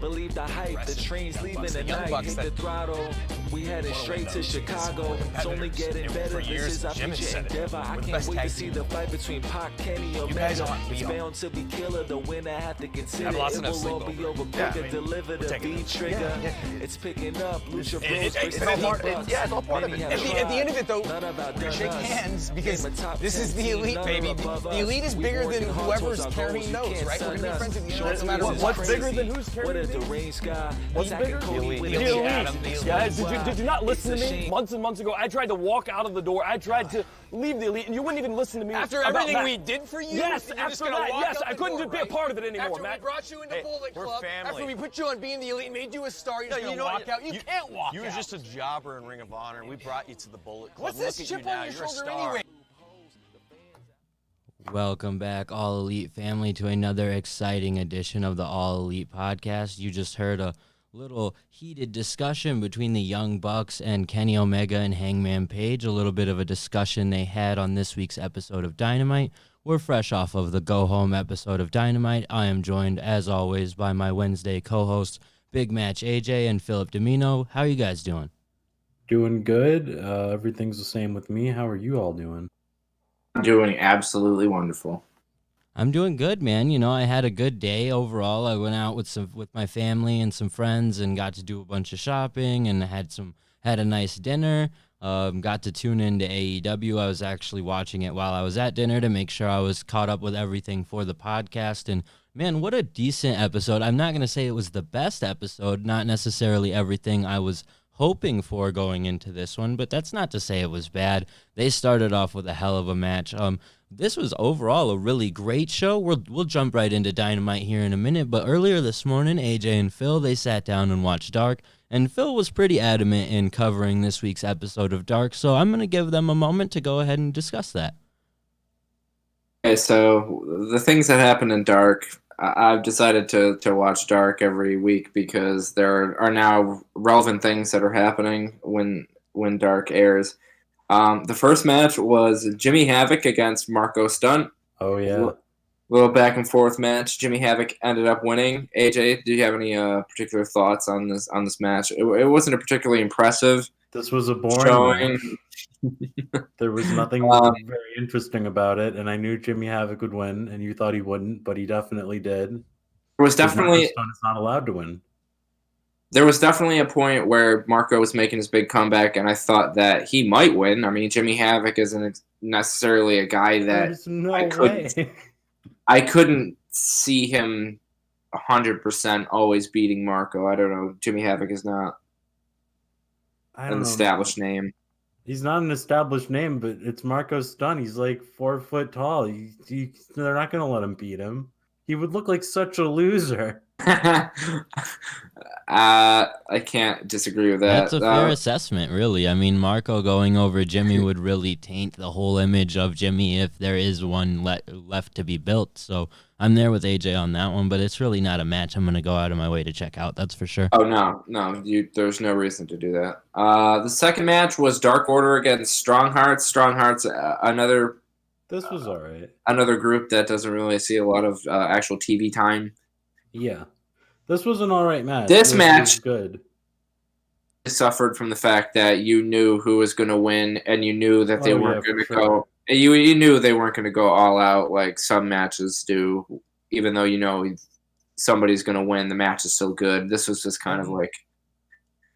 Believe the hype, the train's leaving tonight. Hit the throttle, we headed straight to Chicago. It's only getting better. This is our future endeavor. I can't wait to see the fight between Pac, Kenny, Omega. It's bound to be killer. The winner have to consider it will all be over quicker. Deliver the beat trigger. It's picking up. Lucha Bros versus it's all part of it. At the end of it, though, shake hands because this is the elite, baby. The elite is bigger than whoever's carrying those, right? We're gonna be friends at the end. No matter what's bigger than who's carrying these? What's bigger? The elite. Guys, did you not listen to me months and months ago? I tried to walk out of the door. I tried to leave the elite, and you wouldn't even listen to me. After everything we did for you? Yes, after that, yes. I couldn't just be a part of it anymore, Matt. After we brought you into Bullet Club, after we put you on being the elite, made you a star, you're gonna walk out. You can't walk out. You were just a jobber in Ring of Honor. We brought you to the Bullet Club. What's this chip on your shoulder anyway? Welcome back, All Elite family, to another exciting edition of the All Elite podcast. You just heard a little heated discussion between the Young Bucks and Kenny Omega and Hangman Page, a little bit of a discussion they had on this week's episode of Dynamite. We're fresh off of the Go Home episode of Dynamite. I am joined, as always, by my Wednesday co-hosts, Big Match AJ and Philip Domino. How are you guys doing? Doing good. Everything's the same with me. How are you all doing? I'm doing absolutely wonderful. I'm doing good, man. You know, I had a good day overall. I went out with my family and some friends and got to do a bunch of shopping and had a nice dinner. Got to tune into AEW. I was actually watching it while I was at dinner to make sure I was caught up with everything for the podcast. And man, what a decent episode. I'm not going to say it was the best episode, not necessarily everything I was hoping for going into this one, but that's not to say it was bad. They started off with a hell of a match. This was overall a really great show. We'll jump right into Dynamite here in a minute, but earlier this morning, AJ and Phil, they sat down and watched Dark, and Phil was pretty adamant in covering this week's episode of Dark, so I'm going to give them a moment to go ahead and discuss that. Okay, so the things that happened in Dark, I've decided to watch Dark every week because there are now relevant things that are happening when Dark airs. The first match was Jimmy Havok against Marco Stunt. Oh, yeah. Little back and forth match. Jimmy Havok ended up winning. AJ, do you have any particular thoughts on this match? It wasn't a particularly impressive. This was a boring match. There was nothing very interesting about it, and I knew Jimmy Havok would win, and you thought he wouldn't, but he definitely did. There was definitely Stunt is not allowed to win. There was definitely a point where Marco was making his big comeback, and I thought that he might win. I mean, Jimmy Havok isn't necessarily a guy that There's no way. I couldn't see him 100% always beating Marco. I don't know. Jimmy Havok is not an established name. He's not an established name, but it's Marco Stunt. He's like 4 foot tall. They're not going to let him beat him. He would look like such a loser. I can't disagree with that. That's a fair assessment, really. I mean, Marco going over Jimmy would really taint the whole image of Jimmy if there is one left to be built. So I'm there with AJ on that one, but it's really not a match I'm going to go out of my way to check out. That's for sure. Oh, no. There's no reason to do that. The second match was Dark Order against Strong Hearts. Strong Hearts, another... This was all right. Another group that doesn't really see a lot of actual TV time. Yeah. This was an all right match. This match was good. Suffered from the fact that you knew who was going to win, and you knew that they weren't going to go. You knew they weren't going to go all out like some matches do. Even though you know somebody's going to win, the match is still good. This was just kind of like.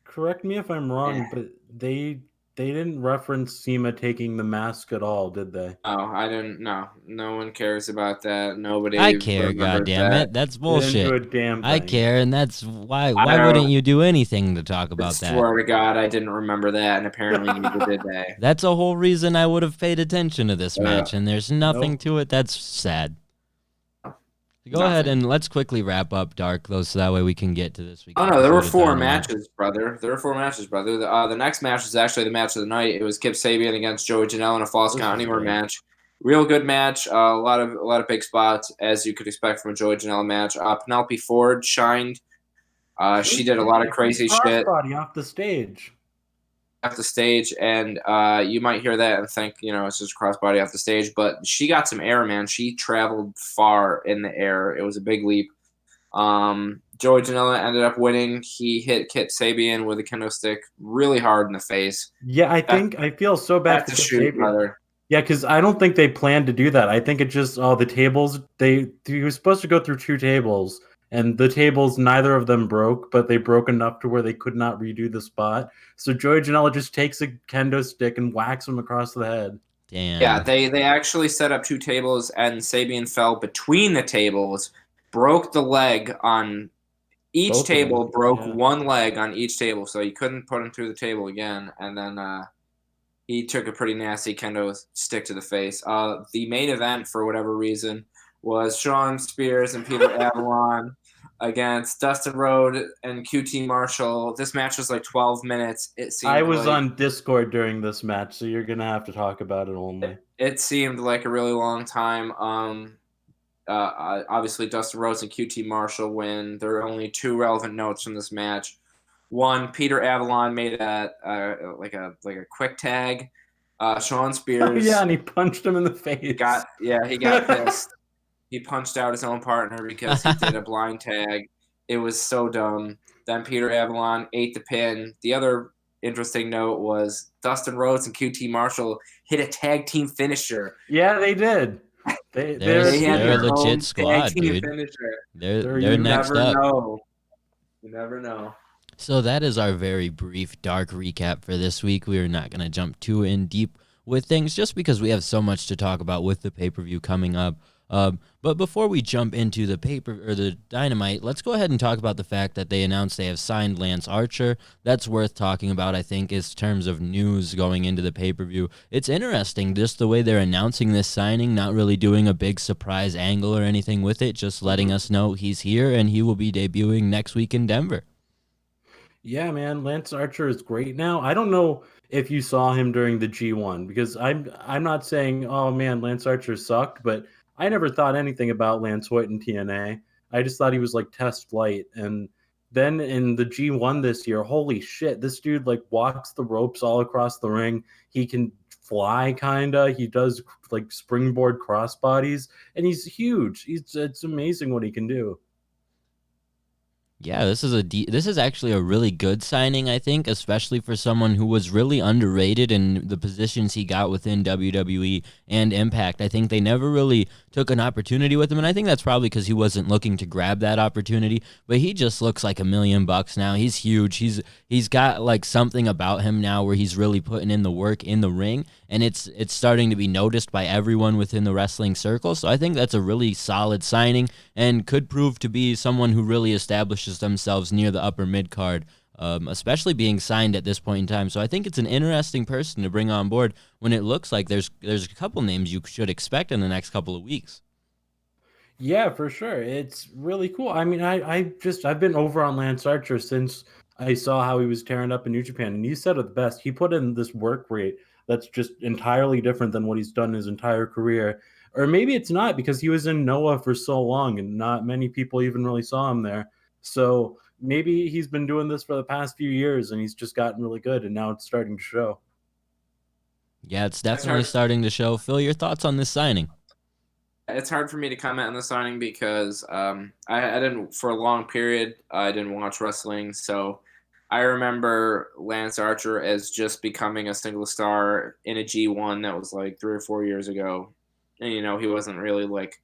Correct me if I'm wrong, but they didn't reference SEMA taking the mask at all, did they? Oh, I didn't. No one cares about that. Nobody. I care. Goddammit, that's bullshit. I care, and that's why. Why wouldn't you do anything to talk about that? I swear to God, I didn't remember that, and apparently neither did they. That's a whole reason I would have paid attention to this match, and there's nothing to it. That's sad. Go ahead and let's quickly wrap up Dark, though, so that way we can get to this week. Oh, no, there were 4 matches, brother. The next match was actually the match of the night. It was Kip Sabian against Joey Janela in a Falls Count Anywhere match. Real good match. A lot of big spots, as you could expect from a Joey Janela match. Penelope Ford shined. She did a lot of crazy shit. Body off the stage. And you might hear that and think, it's just crossbody off the stage, but she got some air, man. She traveled far in the air. It was a big leap. Joey Janela ended up winning. He hit Kit Sabian with a kendo stick really hard in the face. Yeah, I feel so bad for That's a shoot, brother. Yeah, because I don't think they planned to do that. I think it just the tables. He was supposed to go through 2 tables, and the tables, neither of them broke, but they broke enough to where they could not redo the spot. So Joey Janela just takes a kendo stick and whacks him across the head. Damn. Yeah, they actually set up 2 tables, and Sabian fell between the tables, broke the leg on each Both of table, them, broke yeah. one leg on each table, so you couldn't put him through the table again. And then he took a pretty nasty kendo stick to the face. The main event, for whatever reason, was Sean Spears and Peter Avalon against Dustin Rhodes and QT Marshall. This match was like 12 minutes. It seemed I was on Discord during this match, so you're gonna have to talk about it only. It seemed like a really long time. Obviously, Dustin Rhodes and QT Marshall win. There are only 2 relevant notes from this match. One, Peter Avalon made a quick tag. Sean Spears. Yeah, and he punched him in the face. He got pissed. He punched out his own partner because he did a blind tag. It was so dumb. Then Peter Avalon ate the pin. The other interesting note was Dustin Rhodes and QT Marshall hit a tag team finisher. Yeah, they did. They're a legit squad, dude. They're next up. You never know. So that is our very brief Dark recap for this week. We are not going to jump too in deep with things just because we have so much to talk about with the pay-per-view coming up. But before we jump into the Dynamite, let's go ahead and talk about the fact that they announced they have signed Lance Archer. That's worth talking about, I think, in terms of news going into the pay-per-view. It's interesting just the way they're announcing this signing, not really doing a big surprise angle or anything with it, just letting us know he's here and he will be debuting next week in Denver. Yeah, man, Lance Archer is great now. I don't know if you saw him during the G1 because I'm not saying, oh man, Lance Archer sucked, but I never thought anything about Lance Hoyt in TNA. I just thought he was like test flight. And then in the G1 this year, holy shit, this dude like walks the ropes all across the ring. He can fly kinda. He does like springboard crossbodies, and he's huge. It's amazing what he can do. Yeah, this is actually a really good signing, I think, especially for someone who was really underrated in the positions he got within WWE and Impact. I think they never really took an opportunity with him, and I think that's probably because he wasn't looking to grab that opportunity, but he just looks like $1 million now. He's huge. He's got like something about him now where he's really putting in the work in the ring, and it's starting to be noticed by everyone within the wrestling circle. So I think that's a really solid signing and could prove to be someone who really establishes themselves near the upper mid card, especially being signed at this point in time. So I think it's an interesting person to bring on board when it looks like there's a couple names you should expect in the next couple of weeks. Yeah, for sure. It's really cool. I mean, I've been over on Lance Archer since I saw how he was tearing up in New Japan, and you said it the best. He put in this work rate that's just entirely different than what he's done his entire career. Or maybe it's not because he was in Noah for so long and not many people even really saw him there. So maybe he's been doing this for the past few years and he's just gotten really good and now it's starting to show. Yeah, it's definitely starting to show. Phil, your thoughts on this signing? It's hard for me to comment on the signing because I didn't, for a long period, I didn't watch wrestling. So I remember Lance Archer as just becoming a single star in a G1 that was like 3 or 4 years ago. And, you know, he wasn't really like.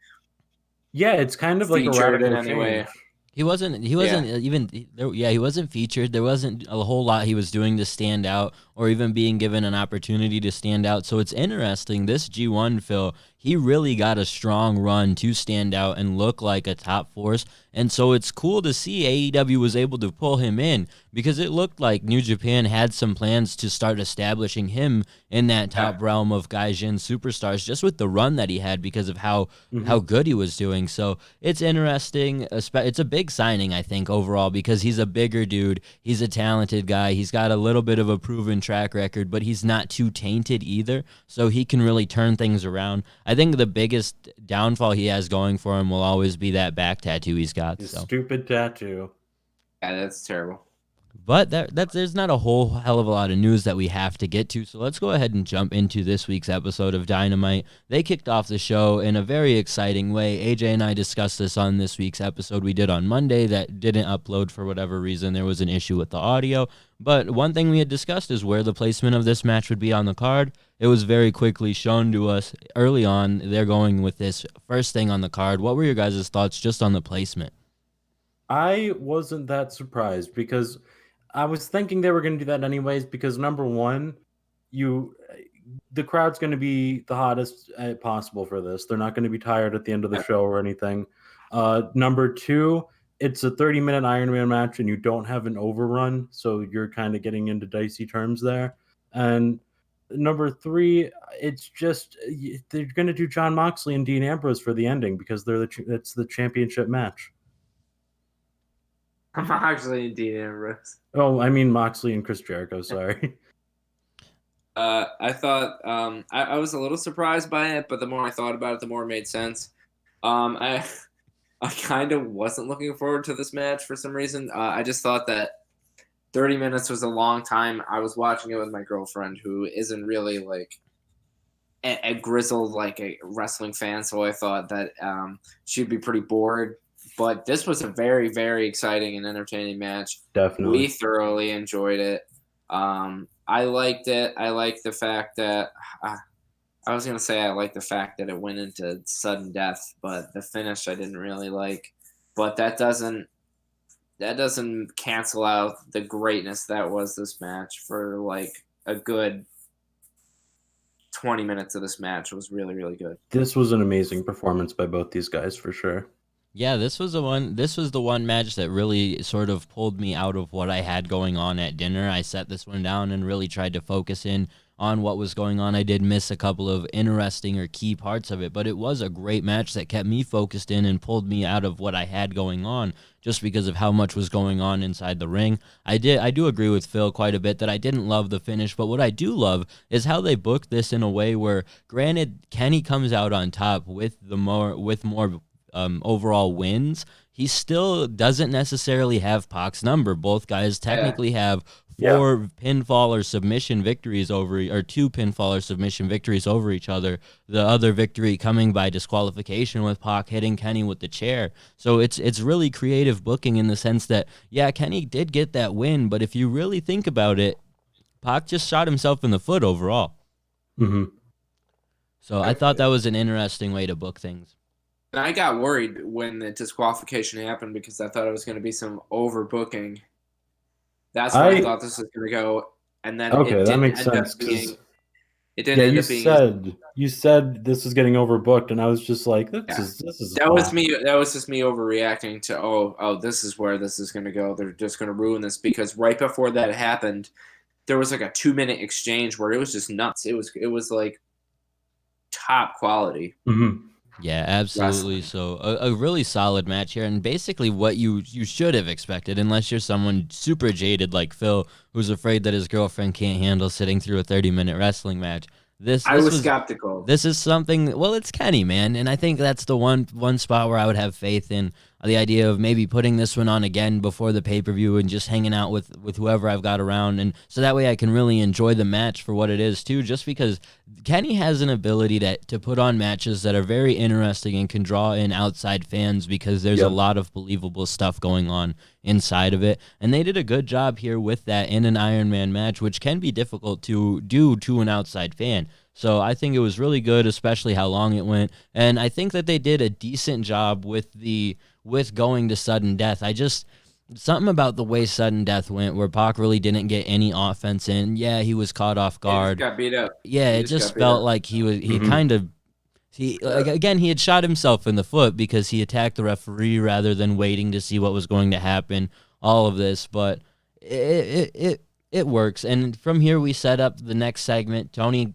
Yeah, it's kind of like a radical in any way. He wasn't he wasn't featured. There wasn't a whole lot he was doing to stand out or even being given an opportunity to stand out. So it's interesting. This G1, Phil, he really got a strong run to stand out and look like a top force. And so it's cool to see AEW was able to pull him in because it looked like New Japan had some plans to start establishing him in that top realm of Gaijin superstars just with the run that he had because of how good he was doing. So it's interesting. It's a big signing, I think, overall because he's a bigger dude. He's a talented guy. He's got a little bit of a proven track record, but he's not too tainted either. So he can really turn things around. I think the biggest downfall he has going for him will always be that back tattoo he's got. His stupid tattoo. Yeah, that's terrible. But there's not a whole hell of a lot of news that we have to get to, so let's go ahead and jump into this week's episode of Dynamite. They kicked off the show in a very exciting way. AJ and I discussed this on this week's episode we did on Monday that didn't upload for whatever reason. There was an issue with the audio. But one thing we had discussed is where the placement of this match would be on the card. It was very quickly shown to us early on. They're going with this first thing on the card. What were your guys' thoughts just on the placement? I wasn't that surprised because I was thinking they were going to do that anyways because, number one, the crowd's going to be the hottest possible for this. They're not going to be tired at the end of the show or anything. Number two, it's a 30-minute Iron Man match and you don't have an overrun, so you're kind of getting into dicey terms there. And number three, it's just they're going to do Jon Moxley and Dean Ambrose for the ending because it's the championship match. Moxley and Dean Ambrose. Oh, I mean Moxley and Chris Jericho, sorry. I thought I was a little surprised by it, but the more I thought about it, the more it made sense. I kind of wasn't looking forward to this match for some reason. I just thought that 30 minutes was a long time. I was watching it with my girlfriend, who isn't really like a grizzled like a wrestling fan, so I thought that she'd be pretty bored. But this was a very, very exciting and entertaining match. Definitely. We thoroughly enjoyed it. I liked it. I liked the fact that I was going to say I liked the fact that it went into sudden death, but the finish I didn't really like. But that doesn't cancel out the greatness that was this match. For like a good 20 minutes of this match, it was really, really good. This was an amazing performance by both these guys for sure. Yeah, this was the one match that really sort of pulled me out of what I had going on at dinner. I set this one down and really tried to focus in on what was going on. I did miss a couple of interesting or key parts of it, but it was a great match that kept me focused in and pulled me out of what I had going on just because of how much was going on inside the ring. I do agree with Phil quite a bit that I didn't love the finish, but what I do love is how they booked this in a way where, granted, Kenny comes out on top with more overall wins, he still doesn't necessarily have Pac's number. Both guys technically have four pinfall or submission victories two pinfall or submission victories over each other. The other victory coming by disqualification with Pac hitting Kenny with the chair. So it's really creative booking in the sense that, yeah, Kenny did get that win, but if you really think about it, Pac just shot himself in the foot overall. Mm-hmm. So I thought that was an interesting way to book things. And I got worried when the disqualification happened because I thought it was going to be some overbooking. That's where I thought this was going to go. And then that makes sense. It didn't end up being. You said this is getting overbooked, and I was just like, this is. That was me. That was just me overreacting to this is where this is going to go. They're just going to ruin this because right before that happened, there was like a 2-minute exchange where it was just nuts. It was like top quality. Mm-hmm. Yeah, absolutely. So a really solid match here, and basically what you should have expected, unless you're someone super jaded like Phil, who's afraid that his girlfriend can't handle sitting through a 30-minute wrestling match. I was skeptical. This is something. Well, it's Kenny, man, and I think that's the one spot where I would have faith in the idea of maybe putting this one on again before the pay-per-view and just hanging out with whoever I've got around, and so that way I can really enjoy the match for what it is too. Just because Kenny has an ability to put on matches that are very interesting and can draw in outside fans because there's a lot of believable stuff going on inside of it, and they did a good job here with that in an Iron Man match, which can be difficult to do to an outside fan. So I think it was really good, especially how long it went, and I think that they did a decent job with going to sudden death. Something about the way sudden death went where Pac really didn't get any offense in. Yeah, he was caught off guard. He just got beat up. Yeah, it just felt like he had shot himself in the foot because he attacked the referee rather than waiting to see what was going to happen. All of this, but it works. And from here we set up the next segment. Tony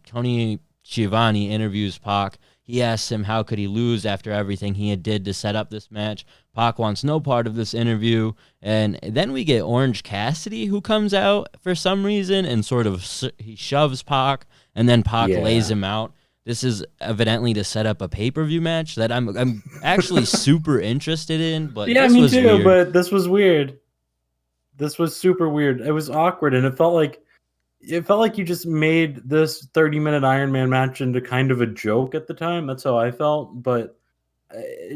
Schiavone interviews Pac. He asks him how could he lose after everything he had did to set up this match. Pac wants no part of this interview. And then we get Orange Cassidy, who comes out for some reason and sort of he shoves Pac, and then Pac lays him out. This is evidently to set up a pay-per-view match that I'm actually super interested in. But yeah, this me was too. weird. But this was weird. This was super weird. It was awkward, and it felt like you just made this 30-minute Iron Man match into kind of a joke at the time. That's how I felt. But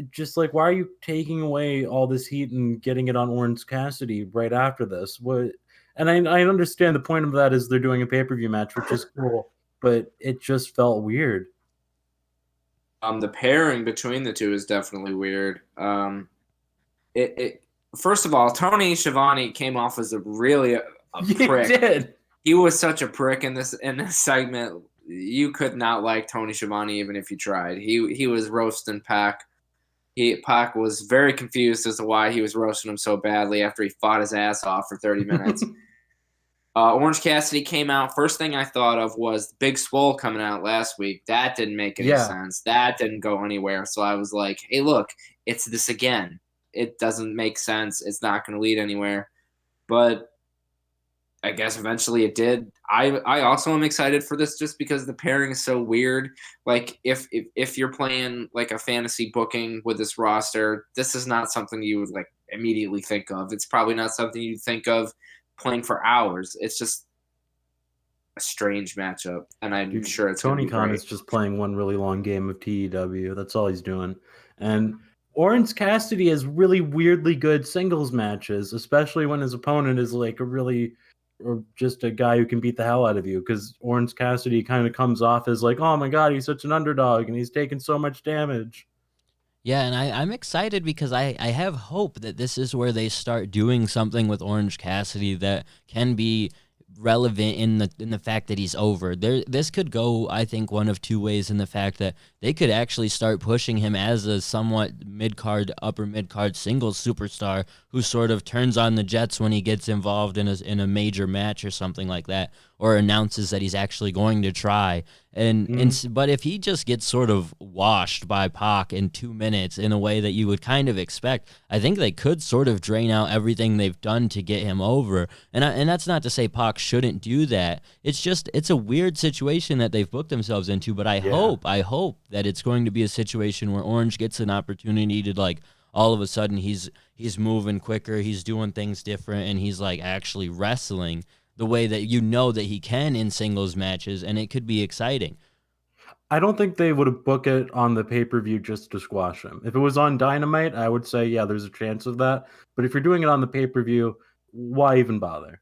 just like, why are you taking away all this heat and getting it on Orange Cassidy right after this? What? And I understand the point of that is they're doing a pay-per-view match, which is cool, but it just felt weird. The pairing between the two is definitely weird. First of all, Tony Schiavone came off as a prick. He did. He was such a prick in this segment. You could not like Tony Schiavone even if you tried. He was roasting Pac. Pac was very confused as to why he was roasting him so badly after he fought his ass off for 30 minutes. Orange Cassidy came out. First thing I thought of was Big Swole coming out last week. That didn't make any sense. That didn't go anywhere. So I was like, hey, look, it's this again. It doesn't make sense. It's not going to lead anywhere. But I guess eventually it did. I also am excited for this just because the pairing is so weird. Like if you're playing like a fantasy booking with this roster, this is not something you would like immediately think of. It's probably not something you'd think of playing for hours. It's just a strange matchup, and I'm sure it's Tony Khan is just playing one really long game of TEW. That's all he's doing. And Orange Cassidy has really weirdly good singles matches, especially when his opponent is like or just a guy who can beat the hell out of you, because Orange Cassidy kind of comes off as like, oh my god, he's such an underdog and he's taking so much damage. Yeah, and I'm excited because I have hope that this is where they start doing something with Orange Cassidy that can be relevant in the fact that he's over. This could go, I think, one of two ways, in the fact that they could actually start pushing him as a somewhat upper mid-card singles superstar who sort of turns on the jets when he gets involved in a major match or something like that, or announces that he's actually going to try. But if he just gets sort of washed by Pac in 2 minutes in a way that you would kind of expect, I think they could sort of drain out everything they've done to get him over. And that's not to say Pac shouldn't do that. It's a weird situation that they've booked themselves into, but I hope that it's going to be a situation where Orange gets an opportunity to, like, all of a sudden he's moving quicker, he's doing things different, and he's like actually wrestling the way that you know that he can in singles matches, and it could be exciting. I don't think they would have booked it on the pay-per-view just to squash him. If it was on Dynamite, I would say, yeah, there's a chance of that. But if you're doing it on the pay-per-view, why even bother?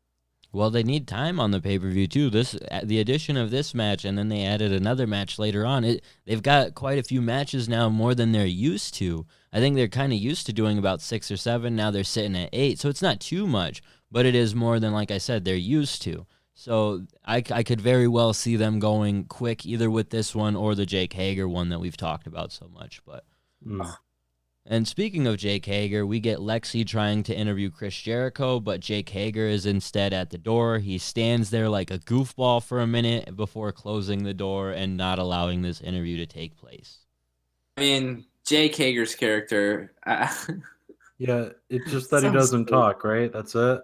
Well, they need time on the pay-per-view too. The addition of this match, and then they added another match later on. They've got quite a few matches now, more than they're used to. I think they're kind of used to doing about 6 or 7. Now they're sitting at 8, so it's not too much, but it is more than, like I said, they're used to. So I could very well see them going quick, either with this one or the Jake Hager one that we've talked about so much. But. And speaking of Jake Hager, we get Lexi trying to interview Chris Jericho, but Jake Hager is instead at the door. He stands there like a goofball for a minute before closing the door and not allowing this interview to take place. I mean, Jake Hager's character... yeah, it's just that he doesn't talk, right? That's it?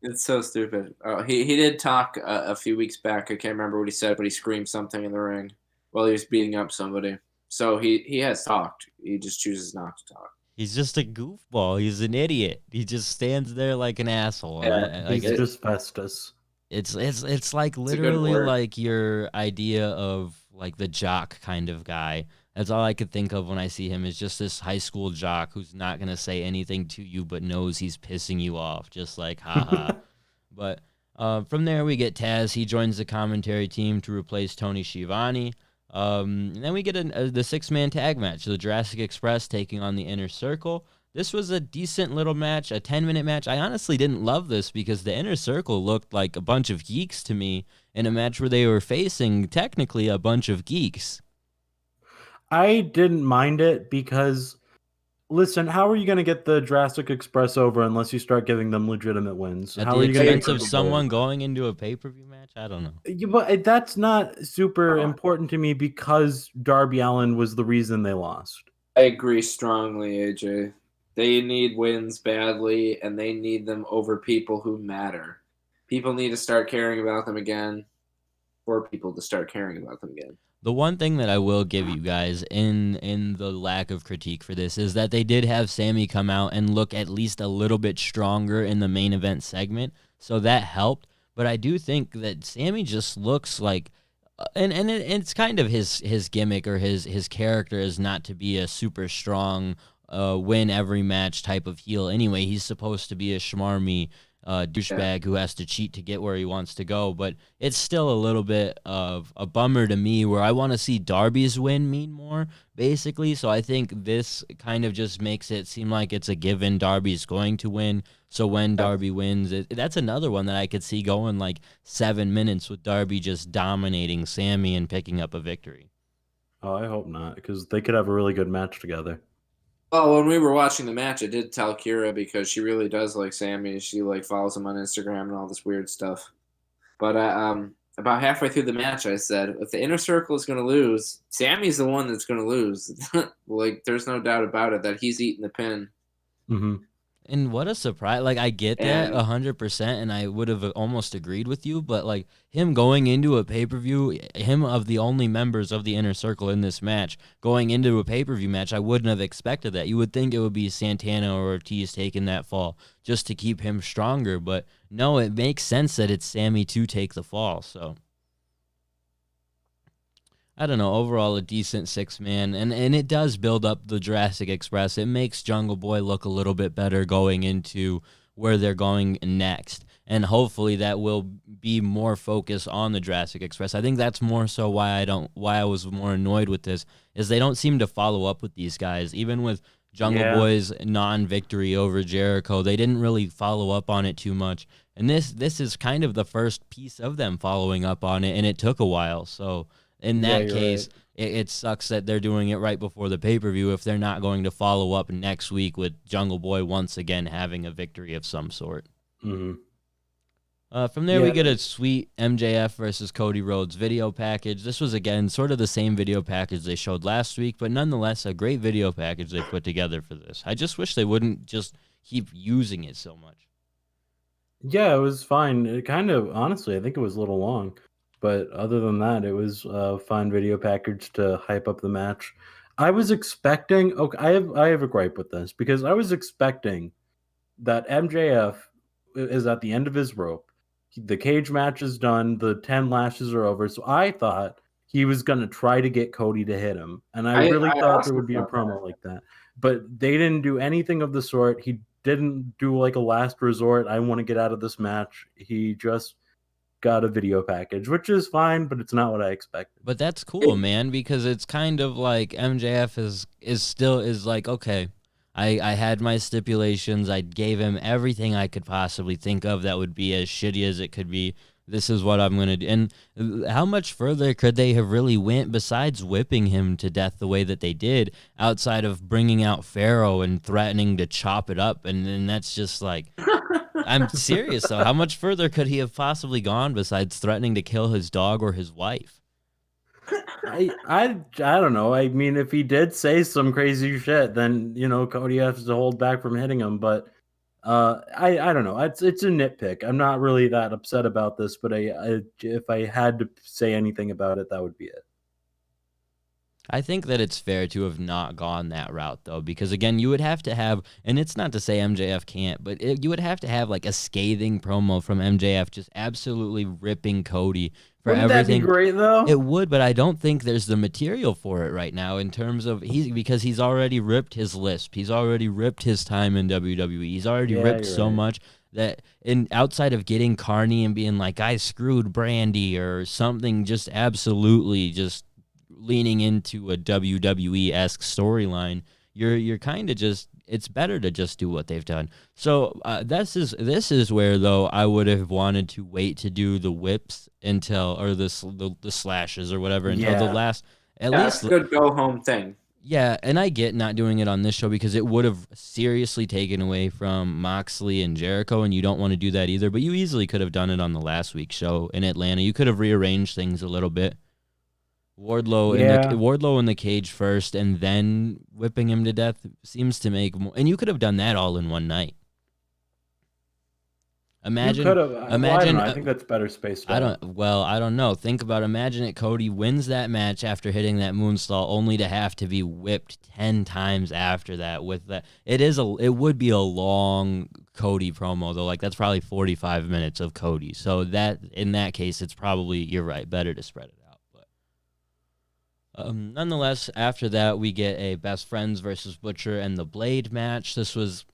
It's so stupid. He did talk a few weeks back. I can't remember what he said, but he screamed something in the ring while he was beating up somebody. So he has talked. He just chooses not to talk. He's just a goofball. He's an idiot. He just stands there like an asshole. Yeah, he's just Festus. It's like literally like your idea of like the jock kind of guy. That's all I could think of when I see him, is just this high school jock who's not going to say anything to you but knows he's pissing you off. Just like, haha. But from there we get Taz. He joins the commentary team to replace Tony Schiavone. And then we get the 6-man tag match, the Jurassic Express taking on the Inner Circle. This was a decent little match, a 10-minute match. I honestly didn't love this because the Inner Circle looked like a bunch of geeks to me in a match where they were facing technically a bunch of geeks. I didn't mind it because, listen, how are you going to get the Jurassic Express over unless you start giving them legitimate wins? At how the are you going expense of someone going into a pay-per-view match? I don't know. Yeah, but that's not super important to me because Darby Allin was the reason they lost. I agree strongly, AJ. They need wins badly, and they need them over people who matter. People need to start caring about them again, for people to start caring about them again. The one thing that I will give you guys in the lack of critique for this is that they did have Sammy come out and look at least a little bit stronger in the main event segment, so that helped. But I do think that Sammy just looks like, it's kind of his gimmick or his character is not to be a super strong win every match type of heel. Anyway, he's supposed to be a schmarmy douchebag who has to cheat to get where he wants to go, but it's still a little bit of a bummer to me where I want to see Darby's win mean more, basically. So I think this kind of just makes it seem like it's a given Darby's going to win. So when Darby wins, that's another one that I could see going like 7 minutes with Darby just dominating Sammy and picking up a victory. Oh, I hope not, because they could have a really good match together. Well, when we were watching the match, I did tell Kira, because she really does like Sammy. She like follows him on Instagram and all this weird stuff. But about halfway through the match, I said, if the Inner Circle is going to lose, Sammy's the one that's going to lose. Like, there's no doubt about it that he's eating the pin. Mm-hmm. And what a surprise. Like, I get that 100%, and I would have almost agreed with you, but, like, him going into a pay-per-view, him of the only members of the Inner Circle in this match, going into a pay-per-view match, I wouldn't have expected that. You would think it would be Santana or Ortiz taking that fall just to keep him stronger, but no, it makes sense that it's Sammy to take the fall, so... I don't know, overall a decent 6-man, and it does build up the Jurassic Express. It makes Jungle Boy look a little bit better going into where they're going next, and hopefully that will be more focus on the Jurassic Express. I think that's more so why I was more annoyed with this, is they don't seem to follow up with these guys. Even with Jungle Boy's non-victory over Jericho, they didn't really follow up on it too much, and this is kind of the first piece of them following up on it, and it took a while, so... In that case, it sucks that they're doing it right before the pay-per-view if they're not going to follow up next week with Jungle Boy once again having a victory of some sort. Mm-hmm. From there, we get a sweet MJF versus Cody Rhodes video package. This was, again, sort of the same video package they showed last week, but nonetheless, a great video package they put together for this. I just wish they wouldn't just keep using it so much. Yeah, it was fine. It kind of, honestly, I think it was a little long. But other than that, it was a fun video package to hype up the match. I was expecting... Okay, I have a gripe with this, because I was expecting that MJF is at the end of his rope. The cage match is done. The 10 lashes are over. So I thought he was going to try to get Cody to hit him. And I really thought there would be a promo like that. But they didn't do anything of the sort. He didn't do like a last resort, I want to get out of this match. He just... got a video package, which is fine, but it's not what I expected. But that's cool, man, because it's kind of like MJF is still like, okay, I had my stipulations. I gave him everything I could possibly think of that would be as shitty as it could be. This is what I'm going to do. And how much further could they have really went besides whipping him to death the way that they did, outside of bringing out Pharaoh and threatening to chop it up? And then that's just like... I'm serious, though. How much further could he have possibly gone besides threatening to kill his dog or his wife? I don't know. I mean, if he did say some crazy shit, then, Cody has to hold back from hitting him. But I don't know. It's a nitpick. I'm not really that upset about this, but if I had to say anything about it, that would be it. I think that it's fair to have not gone that route, though, because, again, you would have to have, and it's not to say MJF can't, but you would have to have, like, a scathing promo from MJF just absolutely ripping Cody for Wouldn't everything. That be great, though? It would, but I don't think there's the material for it right now in terms of, because he's already ripped his lisp. He's already ripped his time in WWE. He's already ripped so much that outside of getting Carney and being like, I screwed Brandy or something, just absolutely just leaning into a WWE-esque storyline, you're kind of just, it's better to just do what they've done. So this is where, though, I would have wanted to wait to do the whips until, or the slashes or whatever, until the last, at least. That's a good go-home thing. Yeah, and I get not doing it on this show because it would have seriously taken away from Moxley and Jericho, and you don't want to do that either, but you easily could have done it on the last week's show in Atlanta. You could have rearranged things a little bit. Wardlow in the cage first, and then whipping him to death seems to make more. And you could have done that all in one night. Imagine, Well, I don't know. I think that's better spaced out. I don't know. Think about, imagine it. Cody wins that match after hitting that moonsault, only to have to be whipped 10 times after that. With that, it would be a long Cody promo though. Like, that's probably 45 minutes of Cody. So that, in that case, it's probably, you're right, better to spread it out. But nonetheless, after that, we get a Best Friends versus Butcher and the Blade match. This was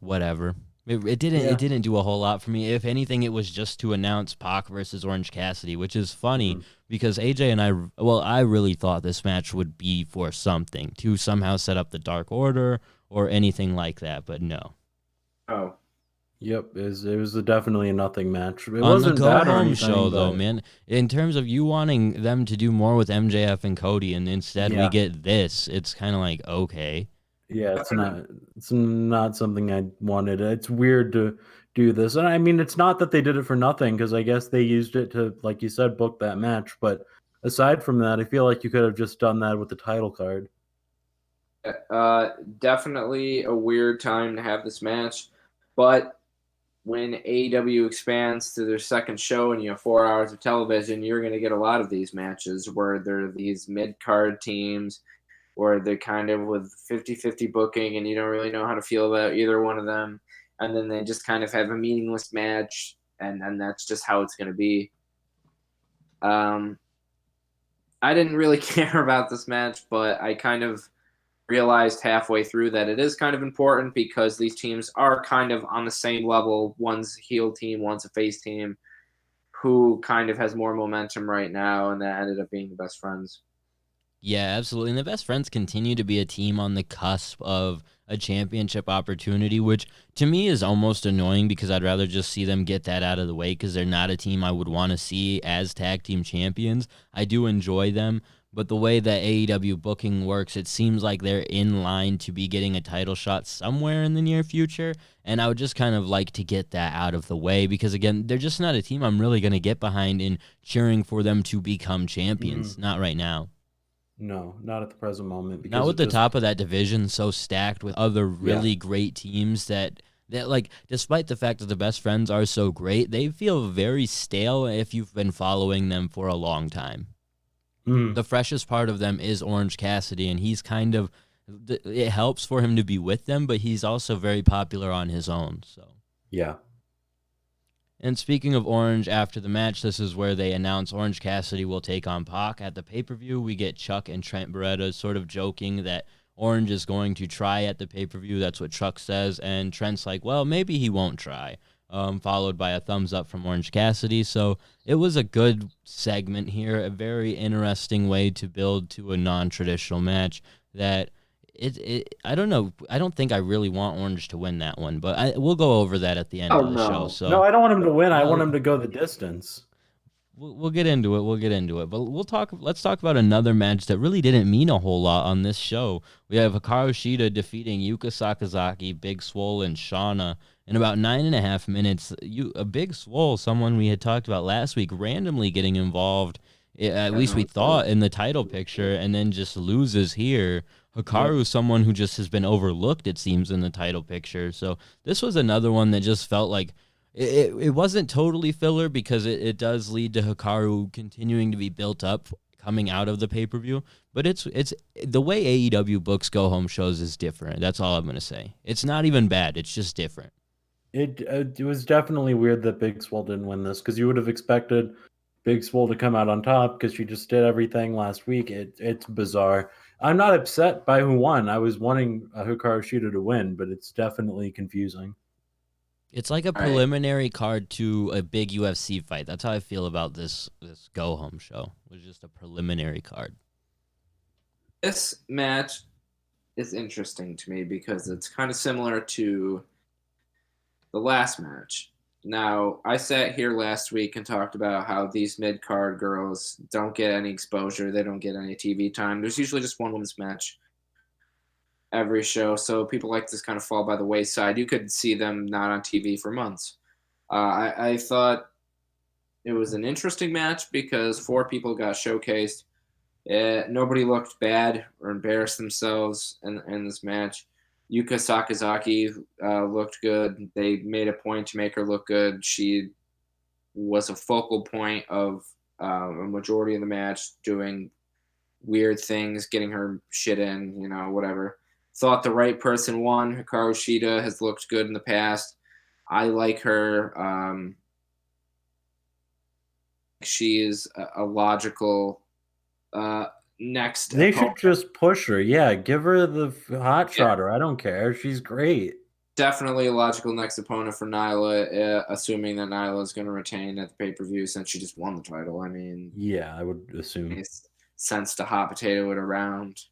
whatever. It didn't do a whole lot for me. If anything, it was just to announce Pac versus Orange Cassidy, which is funny because AJ and I really thought this match would be for something, to somehow set up the Dark Order or anything like that, but no. Oh. Yep, it was definitely a nothing match. It On wasn't the bad or go-home anything, show, though, but- man, in terms of you wanting them to do more with MJF and Cody, and instead we get this, it's kind of like, okay. Yeah, it's not something I wanted. It's weird to do this. And I mean, it's not that they did it for nothing, because I guess they used it to, like you said, book that match. But aside from that, I feel like you could have just done that with the title card. Definitely a weird time to have this match. But when AEW expands to their second show and you have 4 hours of television, you're going to get a lot of these matches where there are these mid-card teams where they're kind of with 50-50 booking and you don't really know how to feel about either one of them. And then they just kind of have a meaningless match, and that's just how it's going to be. I didn't really care about this match, but I kind of realized halfway through that it is kind of important because these teams are kind of on the same level. One's a heel team, one's a face team, who kind of has more momentum right now, and that ended up being the Best Friends. Yeah, absolutely. And the Best Friends continue to be a team on the cusp of a championship opportunity, which to me is almost annoying because I'd rather just see them get that out of the way because they're not a team I would want to see as tag team champions. I do enjoy them, but the way that AEW booking works, it seems like they're in line to be getting a title shot somewhere in the near future, and I would just kind of like to get that out of the way because, again, they're just not a team I'm really going to get behind in cheering for them to become champions. Not right now. No, not at the present moment. Not with the top of that division so stacked with other really great teams that like, despite the fact that the Best Friends are so great, they feel very stale if you've been following them for a long time. The freshest part of them is Orange Cassidy, and he's kind of, it helps for him to be with them, but he's also very popular on his own. So yeah. And speaking of Orange, after the match, this is where they announce Orange Cassidy will take on Pac. At the pay-per-view, we get Chuck and Trent Beretta sort of joking that Orange is going to try at the pay-per-view. That's what Chuck says, and Trent's like, well, maybe he won't try, followed by a thumbs up from Orange Cassidy. So it was a good segment here, a very interesting way to build to a non-traditional match that I don't know. I don't think I really want Orange to win that one, but we'll go over that at the end of the show. So no, I don't want him to win. I want him to go the distance. We'll get into it. We'll get into it. But let's talk about another match that really didn't mean a whole lot on this show. We have Hikaru Shida defeating Yuka Sakazaki, Big Swole, and Shauna in about 9.5 minutes. A Big Swole, someone we had talked about last week, randomly getting involved, at least we thought, in the title picture, and then just loses here. Hikaru is someone who just has been overlooked, it seems, in the title picture. So this was another one that just felt like it wasn't totally filler because it does lead to Hikaru continuing to be built up coming out of the pay-per-view. But it's the way AEW books go-home shows is different. That's all I'm going to say. It's not even bad. It's just different. It was definitely weird that Big Swole didn't win this because you would have expected Big Swole to come out on top because she just did everything last week. It's bizarre. I'm not upset by who won. I was wanting Hikaru Shida to win, but it's definitely confusing. It's like a preliminary card to a big UFC fight. That's how I feel about this go-home show. It was just a preliminary card. This match is interesting to me because it's kind of similar to the last match. Now, I sat here last week and talked about how these mid-card girls don't get any exposure. They don't get any TV time. There's usually just one women's match every show, so people like this kind of fall by the wayside. You could see them not on TV for months. I thought it was an interesting match because 4 people got showcased. Nobody looked bad or embarrassed themselves in this match. Yuka Sakazaki looked good. They made a point to make her look good. She was a focal point of a majority of the match, doing weird things, getting her shit in, whatever. Thought the right person won. Hikaru Shida has looked good in the past. I like her. She is a logical next. They should just push her. Yeah, give her the hot shot her. I don't care. She's great. Definitely a logical next opponent for Nyla, assuming that Nyla is going to retain at the pay-per-view since she just won the title. I mean, yeah, I would assume. Makes sense to hot potato it around.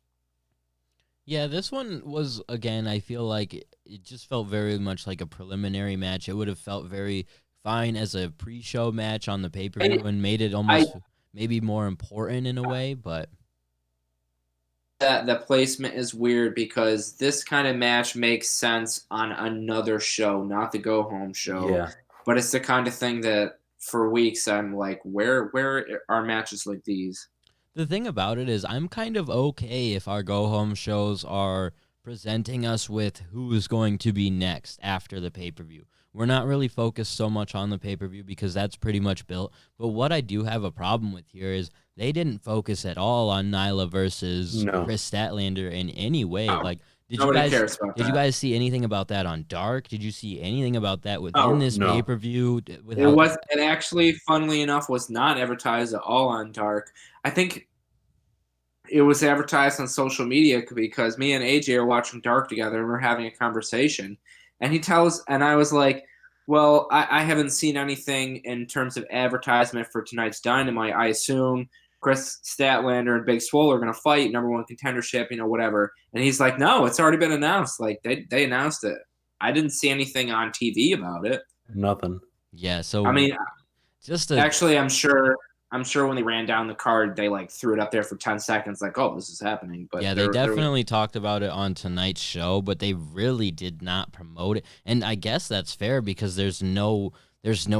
Yeah, this one was, again, I feel like it just felt very much like a preliminary match. It would have felt very fine as a pre-show match on the pay-per-view and made it almost maybe more important in a way, but... That the placement is weird because this kind of match makes sense on another show, not the go-home show. Yeah. But it's the kind of thing that for weeks I'm like, where are matches like these? The thing about it is I'm kind of okay if our go-home shows are presenting us with who's going to be next after the pay-per-view. We're not really focused so much on the pay-per-view because that's pretty much built. But what I do have a problem with here is they didn't focus at all on Nyla versus Chris Statlander in any way. Like, did you guys see anything about that on Dark? Did you see anything about that within this pay-per-view? It actually, funnily enough, was not advertised at all on Dark. I think it was advertised on social media because me and AJ are watching Dark together and we're having a conversation. And I was like, well, I haven't seen anything in terms of advertisement for tonight's Dynamite. I assume Chris Statlander and Big Swole are going to fight, number one contendership, whatever. And he's like, no, it's already been announced. Like, they announced it. I didn't see anything on TV about it. Nothing. Yeah, so... I mean, actually, I'm sure when they ran down the card, they threw it up there for 10 seconds, like, oh, this is happening. But yeah, they definitely talked about it on tonight's show, but they really did not promote it. And I guess that's fair because there's no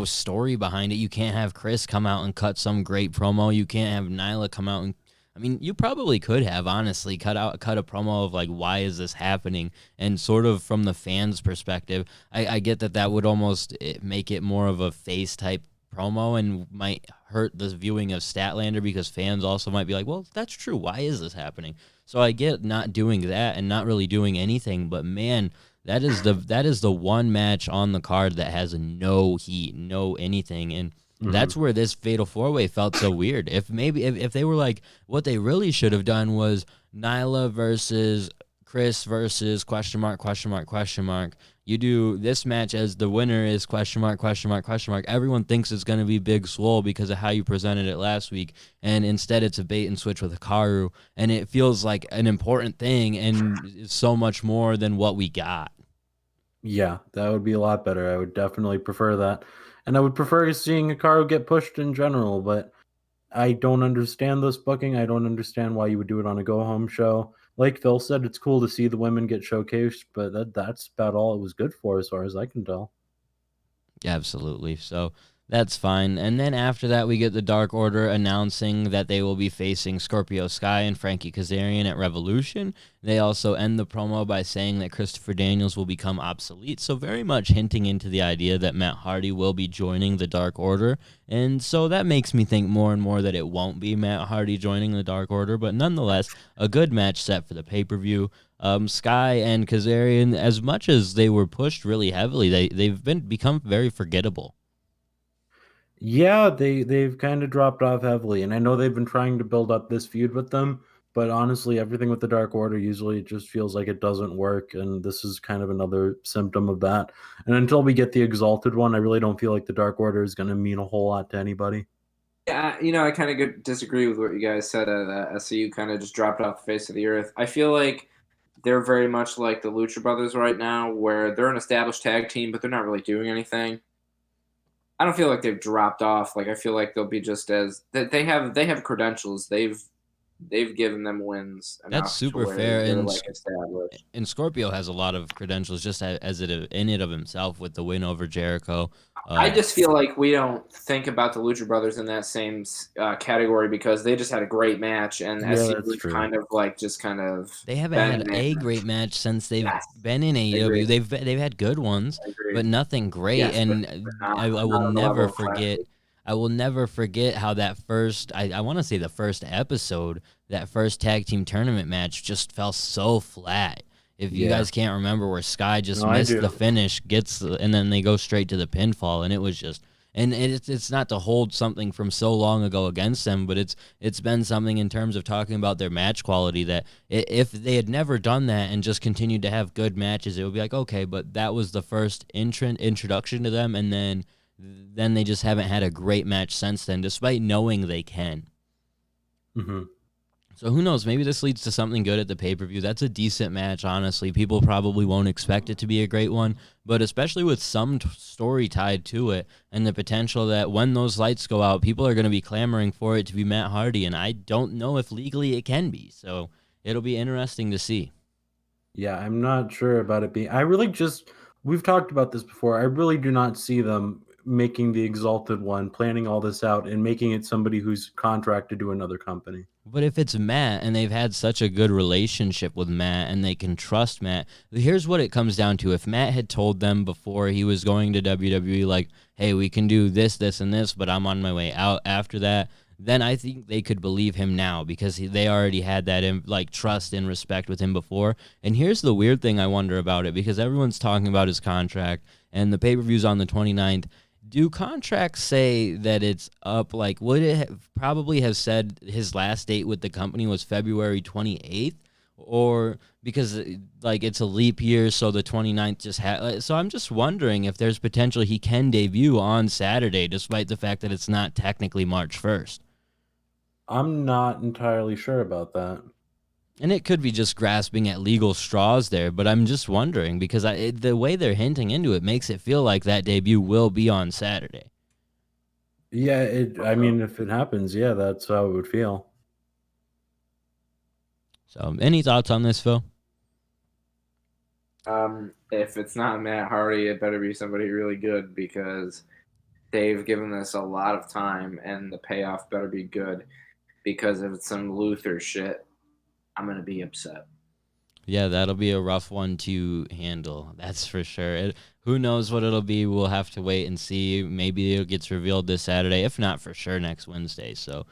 story behind it. You can't have Chris come out and cut some great promo. You can't have Nyla come out and, I mean, you probably could have, honestly, cut a promo of, like, why is this happening? And sort of from the fans' perspective, I get that would almost make it more of a face-type promo and might hurt the viewing of Statlander because fans also might be like, well, that's true. Why is this happening? So I get not doing that and not really doing anything, but man, that is the one match on the card that has no heat, no anything, and that's where this Fatal 4-Way felt so weird. If they were like, what they really should have done was Nyla versus Chris versus ? You do this match as the winner is ? Everyone thinks it's going to be Big Swole because of how you presented it last week, and instead it's a bait and switch with Hikaru, and it feels like an important thing and it's so much more than what we got. Yeah, that would be a lot better. I would definitely prefer that. And I would prefer seeing Hikaru get pushed in general, but I don't understand this booking. I don't understand why you would do it on a go-home show. Like Phil said, it's cool to see the women get showcased, but that's about all it was good for as far as I can tell. Yeah, absolutely. So that's fine. And then after that, we get the Dark Order announcing that they will be facing Scorpio Sky and Frankie Kazarian at Revolution. They also end the promo by saying that Christopher Daniels will become obsolete, so very much hinting into the idea that Matt Hardy will be joining the Dark Order. And so that makes me think more and more that it won't be Matt Hardy joining the Dark Order, but nonetheless, a good match set for the pay-per-view. Sky and Kazarian, as much as they were pushed really heavily, they've become very forgettable. Yeah, they've kind of dropped off heavily, and I know they've been trying to build up this feud with them, but honestly, everything with the Dark Order usually just feels like it doesn't work, and this is kind of another symptom of that. And until we get the Exalted one, I really don't feel like the Dark Order is going to mean a whole lot to anybody. Yeah, I kind of disagree with what you guys said. SCU kind of just dropped off the face of the earth. I feel like they're very much like the Lucha Brothers right now, where they're an established tag team, but they're not really doing anything. I don't feel like they've dropped off. Like, I feel like they'll be just as they have credentials. They've given them wins. That's super fair. And Scorpio has a lot of credentials just as it in it of himself with the win over Jericho. I just feel like we don't think about the Lucha Brothers in that same category because they just had a great match, and SCU kind of they haven't had a great match since they've been in AEW. They've had good ones, but nothing great. Yes, and I will never forget. I will never forget how that first, I want to say the first episode, that first tag team tournament match just fell so flat. If you guys can't remember, where Sky just missed the finish, and then they go straight to the pinfall, and it was just, and it's not to hold something from so long ago against them, but it's been something in terms of talking about their match quality that if they had never done that and just continued to have good matches, it would be like, okay, but that was the first introduction to them, and then they just haven't had a great match since then, despite knowing they can. Mm-hmm. So who knows? Maybe this leads to something good at the pay-per-view. That's a decent match, honestly. People probably won't expect it to be a great one, but especially with some story tied to it and the potential that when those lights go out, people are going to be clamoring for it to be Matt Hardy, and I don't know if legally it can be. So it'll be interesting to see. Yeah, I'm not sure about it being... we've talked about this before. I really do not see them making the Exalted One, planning all this out, and making it somebody who's contracted to another company. But if it's Matt and they've had such a good relationship with Matt and they can trust Matt, here's what it comes down to. If Matt had told them before he was going to WWE, like, hey, we can do this, this, and this, but I'm on my way out after that, then I think they could believe him now because they already had that trust and respect with him before. And here's the weird thing I wonder about it, because everyone's talking about his contract and the pay-per-view's on the 29th. Do contracts say that it's up? Like, would it probably have said his last date with the company was February 28th? Or because, it's a leap year, so the 29th just so I'm just wondering if there's potential he can debut on Saturday, despite the fact that it's not technically March 1st. I'm not entirely sure about that. And it could be just grasping at legal straws there, but I'm just wondering because the way they're hinting into it makes it feel like that debut will be on Saturday. Yeah, if it happens, yeah, that's how it would feel. So, any thoughts on this, Phil? If it's not Matt Hardy, it better be somebody really good because they've given this a lot of time, and the payoff better be good. Because if it's some Luther shit, I'm going to be upset. Yeah, that'll be a rough one to handle. That's for sure. Who knows what it'll be? We'll have to wait and see. Maybe it gets revealed this Saturday. If not, for sure next Wednesday. So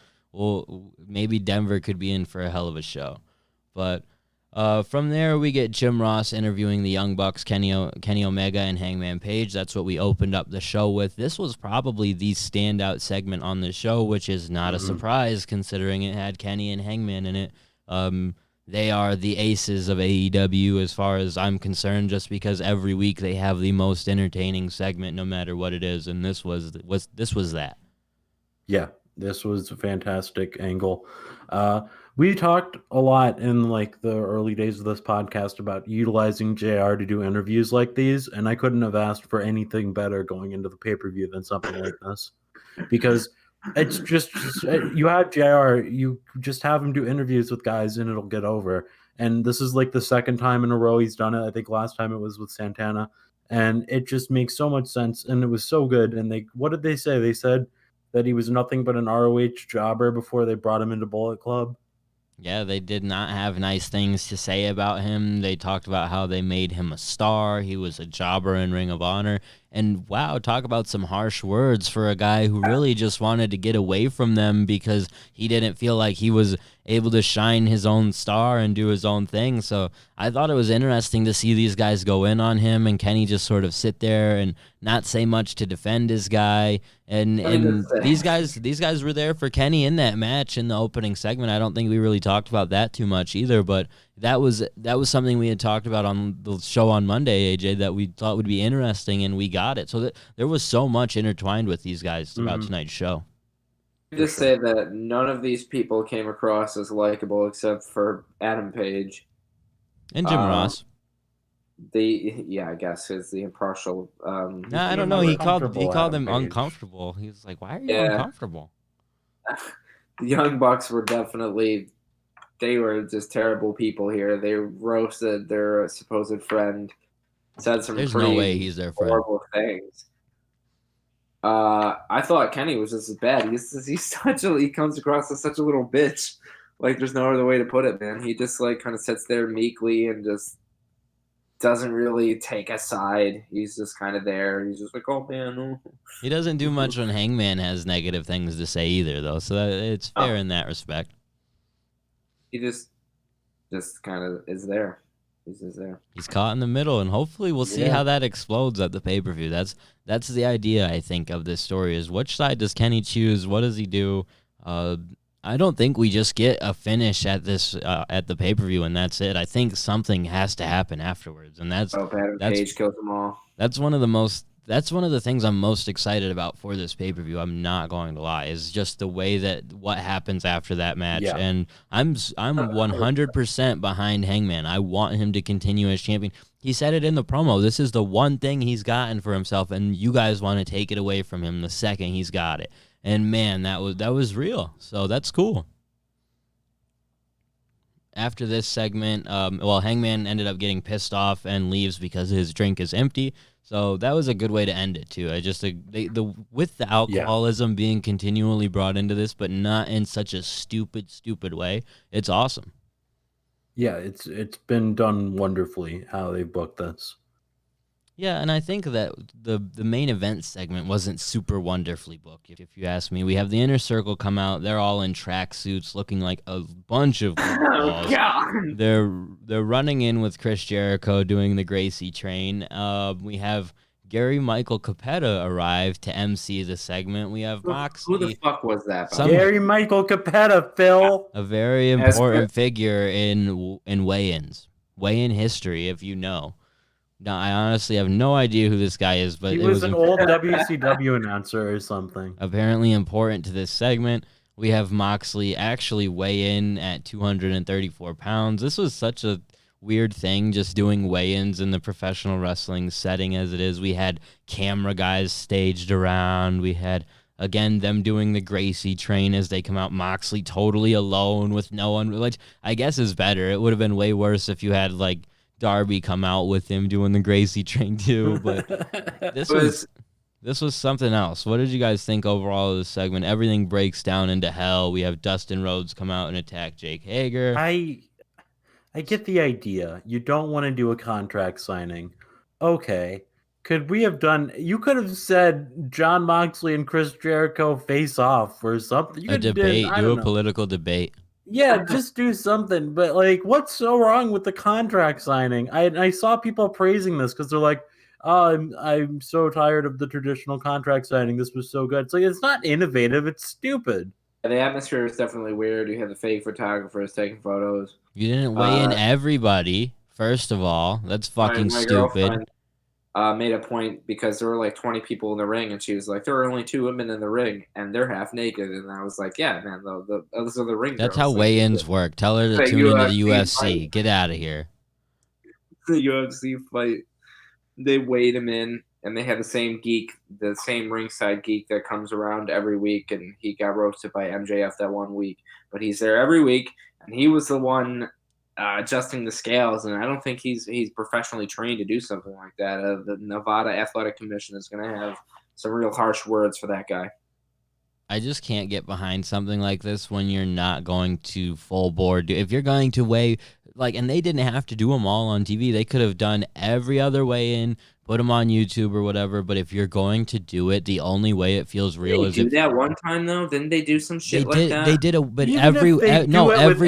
maybe Denver could be in for a hell of a show. But from there, we get Jim Ross interviewing the Young Bucks, Kenny Omega, and Hangman Page. That's what we opened up the show with. This was probably the standout segment on the show, which is not a surprise considering it had Kenny and Hangman in it. They are the aces of AEW as far as I'm concerned, just because every week they have the most entertaining segment no matter what it is, and this was that. Yeah, this was a fantastic angle. We talked a lot in the early days of this podcast about utilizing JR to do interviews like these, and I couldn't have asked for anything better going into the pay-per-view than something like this, because it's just you have JR, you just have him do interviews with guys and it'll get over. And this is the second time in a row he's done it. I think last time it was with Santana, and it just makes so much sense, and it was so good. And what did they say? They said that he was nothing but an ROH jobber before they brought him into Bullet Club. Yeah, they did not have nice things to say about him. They talked about how they made him a star. He was a jobber in Ring of Honor. And wow, talk about some harsh words for a guy who really just wanted to get away from them because he didn't feel like he was able to shine his own star and do his own thing. So I thought it was interesting to see these guys go in on him and Kenny just sort of sit there and not say much to defend his guy. And these guys were there for Kenny in that match in the opening segment. I don't think we really talked about that too much either, but that was something we had talked about on the show on Monday, AJ, that we thought would be interesting, and we got it. So there was so much intertwined with these guys throughout tonight's show. Just say that none of these people came across as likable except for Adam Page and Jim Ross. I guess is the impartial. I don't know. He called them uncomfortable. He was like, "Why are you uncomfortable?" The Young Bucks were definitely. They were just terrible people here. They roasted their supposed friend. Said some There's no way he's their friend. Horrible things. I thought Kenny was just as bad. He comes across as such a little bitch. Like, there's no other way to put it, man. He just like kind of sits there meekly and just doesn't really take a side. He's just kind of there. He's just like, oh man. Oh. He doesn't do much when Hangman has negative things to say either, though. So it's fair in that respect. He just kind of is there. He's just there. He's caught in the middle, and hopefully we'll see how that explodes at the pay-per-view. That's the idea, I think, of this story, is which side does Kenny choose? What does he do? I don't think we just get a finish at this at the pay-per-view and that's it. I think something has to happen afterwards, and that's Page kills them all. That's one of the things I'm most excited about for this pay-per-view. I'm not going to lie, is just the way that what happens after that match. Yeah. And I'm 100% behind Hangman. I want him to continue as champion. He said it in the promo. This is the one thing he's gotten for himself, and you guys want to take it away from him the second he's got it. And man, that was real. So that's cool. After this segment, Hangman ended up getting pissed off and leaves because his drink is empty. So that was a good way to end it too. With the alcoholism being continually brought into this, but not in such a stupid way. It's awesome. Yeah, it's been done wonderfully how they booked this. Yeah, and I think that the main event segment wasn't super wonderfully booked, if you ask me. We have the Inner Circle come out. They're all in tracksuits looking like a bunch of balls. They're running in with Chris Jericho doing the Gracie train. We have Gary Michael Capetta arrive to MC the segment. We have Moxley. Who the fuck was that? Gary Michael Capetta, Phil. A very important figure in weigh-ins. Weigh-in history, if you know. Now, I honestly have no idea who this guy is, but he was an old WCW announcer or something. Apparently important to this segment. We have Moxley actually weigh in at 234 pounds. This was such a weird thing, just doing weigh-ins in the professional wrestling setting as it is. We had camera guys staged around. We had, again, them doing the Gracie train as they come out. Moxley totally alone with no one, which I guess is better. It would have been way worse if you had, like, Darby come out with him doing the Gracie train too, but this was something else. What did you guys think overall of this segment? Everything breaks down into hell. We have Dustin Rhodes come out and attack Jake Hager. I get the idea. You don't want to do a contract signing. Okay. Could we have done... You could have said Jon Moxley and Chris Jericho face off or something. A debate. Do a political debate. Yeah, just do something. But, like, what's so wrong with the contract signing? I saw people praising this because they're like, oh, I'm so tired of the traditional contract signing. This was so good. It's like, it's not innovative. It's stupid. The atmosphere is definitely weird. You have the fake photographers taking photos. You didn't weigh in everybody, first of all. That's fucking stupid. Made a point because there were like 20 people in the ring, and she was like, there are only 2 women in the ring, and they're half naked. And I was like, yeah, man, those are the ring That's girls. how weigh-ins work. Tell her to tune into the UFC. Fight. Get out of here. The UFC fight. They weighed him in, and they had the same ringside geek that comes around every week, and he got roasted by MJF that one week. But he's there every week, and he was the one adjusting the scales, and I don't think he's professionally trained to do something like that. The Nevada Athletic Commission is going to have some real harsh words for that guy. I just can't get behind something like this when you're not going to full board. If you're going to weigh, like, and they didn't have to do them all on TV. They could have done every other weigh-in, put them on YouTube or whatever. But if you're going to do it, the only way it feels real is if that one time though. Didn't they do some shit like that? They did but even every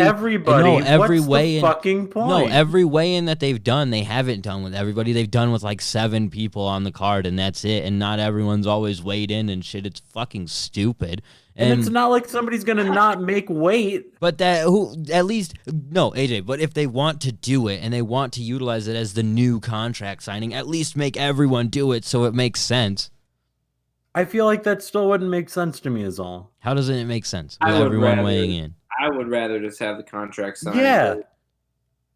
everybody. weigh-in. Fucking point? No, every weigh-in that they've done, they haven't done with everybody. They've done with like 7 people on the card, and that's it. And not everyone's always weighed in and shit. It's fucking stupid. And it's not like somebody's gonna not make weight. But AJ, but if they want to do it and they want to utilize it as the new contract signing, at least make everyone do it so it makes sense. I feel like that still wouldn't make sense to me is all. How doesn't it make sense with everyone weighing in? I would rather just have the contract signed. Yeah.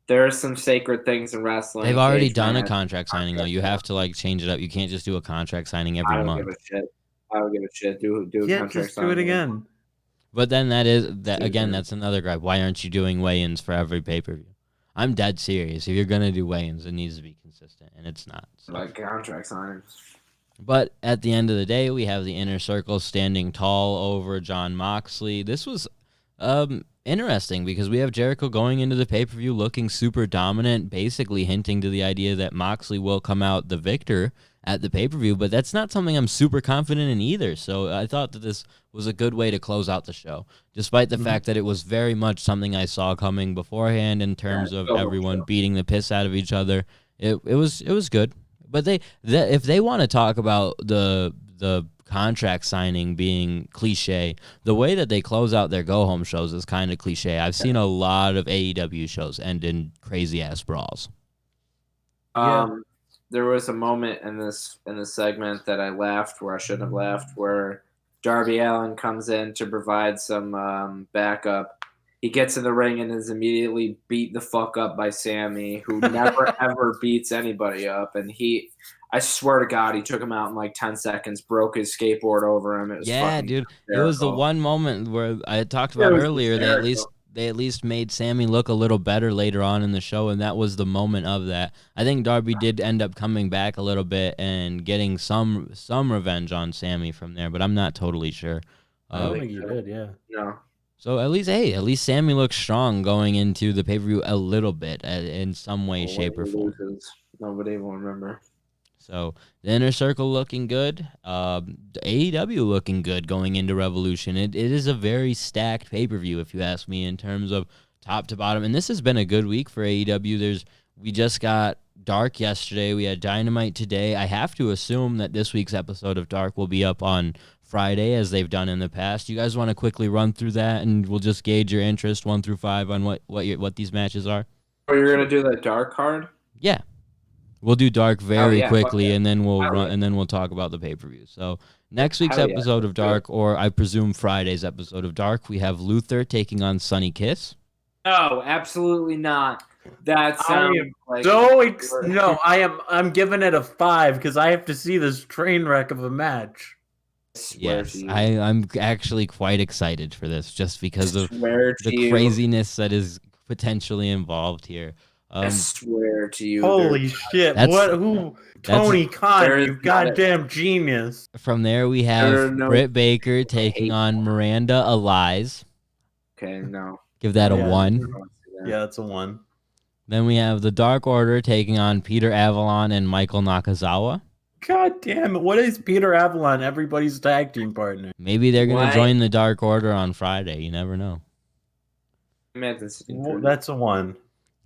There are some sacred things in wrestling. They've already done a contract signing, though. You have to like change it up. You can't just do a contract signing every month. I don't give a shit. Do a contract just do it again. But then that's another gripe. Why aren't you doing weigh-ins for every pay-per-view? I'm dead serious. If you're gonna do weigh-ins, it needs to be consistent, and it's not. So. Like contract signings. But at the end of the day, we have the Inner Circle standing tall over Jon Moxley. This was interesting because we have Jericho going into the pay-per-view looking super dominant, basically hinting to the idea that Moxley will come out the victor at the pay-per-view, but that's not something I'm super confident in either. So I thought that this was a good way to close out the show, despite the fact that it was very much something I saw coming beforehand in terms of everyone beating the piss out of each other. It was good. But if they want to talk about the contract signing being cliche, the way that they close out their go-home shows is kind of cliche. I've seen a lot of AEW shows end in crazy-ass brawls. There was a moment in this segment that I laughed where I shouldn't have laughed, where Darby Allin comes in to provide some backup. He gets in the ring and is immediately beat the fuck up by Sammy, who never ever beats anybody up. And I swear to God, he took him out in like 10 seconds, broke his skateboard over him. It was fucking dude. hysterical. It was the one moment where I talked about earlier that they at least made Sammy look a little better later on in the show, and that was the moment of that. I think Darby did end up coming back a little bit and getting some revenge on Sammy from there, but I'm not totally sure. I don't think he did, yeah. No. So at least Sammy looks strong going into the pay-per-view a little bit in some way, shape, or form. Nobody will remember. So the Inner Circle looking good. AEW looking good going into Revolution. It is a very stacked pay-per-view, if you ask me, in terms of top to bottom. And this has been a good week for AEW. We just got Dark yesterday. We had Dynamite today. I have to assume that this week's episode of Dark will be up on Friday, as they've done in the past. You guys want to quickly run through that, and we'll just gauge your interest 1 through 5 on what these matches are? Oh, you're gonna do that Dark card? Yeah. We'll do Dark very quickly, yeah. and then we'll talk about the pay-per-view. So next week's episode of Dark, or I presume Friday's episode of Dark, we have Luther taking on Sonny Kiss. No, absolutely not. That sounds like I'm giving it a 5 because I have to see this train wreck of a match. Yes, I'm actually quite excited for this, just because of the craziness that is potentially involved here. I swear to you. Holy shit. Tony Khan, you goddamn genius. From there, we have Britt Baker taking on Miranda Elias. Okay, no. Give that a 1. Yeah, that's a 1. Then we have the Dark Order taking on Peter Avalon and Michael Nakazawa. God damn it. What is Peter Avalon, everybody's tag team partner? Maybe they're going to join the Dark Order on Friday. You never know. That's a 1.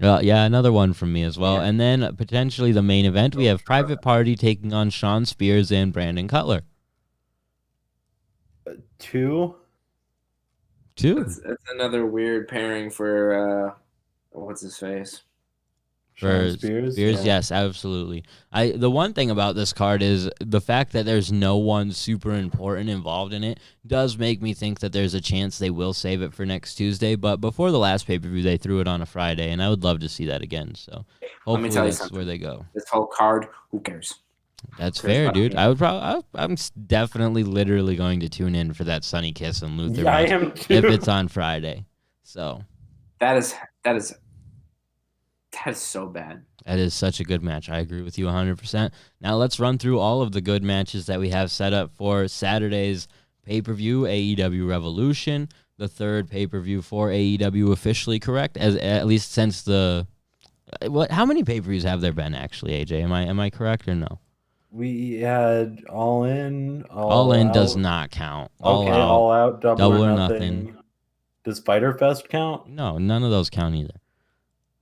Yeah, another 1 from me as well. Yeah. And then potentially the main event, we have Private Party taking on Shawn Spears and Brandon Cutler. 2. It's another weird pairing for what's his face? For Spears, yes, absolutely. The one thing about this card is the fact that there's no one super important involved in it does make me think that there's a chance they will save it for next Tuesday. But before the last pay-per-view, they threw it on a Friday, and I would love to see that again. So hopefully that's where they go. This whole card, who cares? That's fair, dude. I'm definitely literally going to tune in for that Sonny Kiss and Luther match I am too. if it's on Friday. So that is so bad. That is such a good match. I agree with you 100%. Now let's run through all of the good matches that we have set up for Saturday's pay-per-view, AEW Revolution, the third pay-per-view for AEW officially, correct? At least since the how many pay-per-views have there been actually, AJ? Am I correct or no? We had All In. All In does not count. All Out, Double or Nothing. Does Fyter Fest count? No, none of those count either.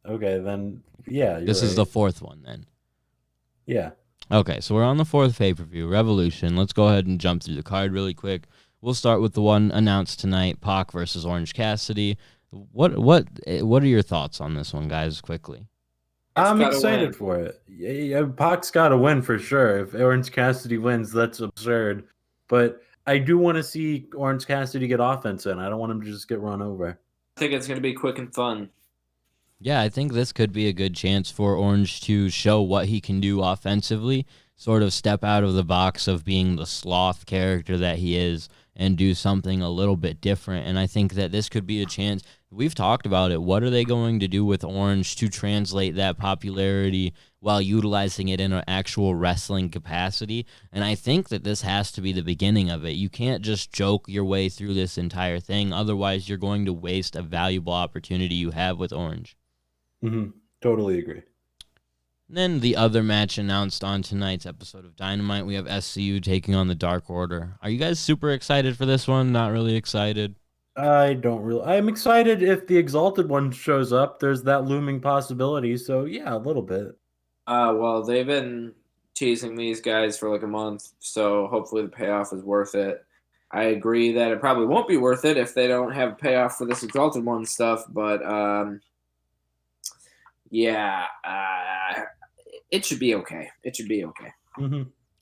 Okay, then, yeah. This is the fourth one, then. Yeah. Okay, so we're on the fourth pay-per-view, Revolution. Let's go ahead and jump through the card really quick. We'll start with the one announced tonight, Pac versus Orange Cassidy. What are your thoughts on this one, guys, quickly? I'm excited for it. Yeah, Pac's got to win for sure. If Orange Cassidy wins, that's absurd. But I do want to see Orange Cassidy get offense in. I don't want him to just get run over. I think it's going to be quick and fun. Yeah, I think this could be a good chance for Orange to show what he can do offensively, sort of step out of the box of being the sloth character that he is, and do something a little bit different. And I think that this could be a chance. We've talked about it. What are they going to do with Orange to translate that popularity while utilizing it in an actual wrestling capacity? And I think that this has to be the beginning of it. You can't just joke your way through this entire thing. Otherwise, you're going to waste a valuable opportunity you have with Orange. Totally agree. And then the other match announced on tonight's episode of Dynamite, we have SCU taking on the Dark Order. Are you guys super excited for this one? Not really excited? I'm excited if the Exalted One shows up. There's that looming possibility. So, yeah, a little bit. Well, they've been teasing these guys for like a month, so hopefully the payoff is worth it. I agree that it probably won't be worth it if they don't have a payoff for this Exalted One stuff, but it should be okay. It should be okay.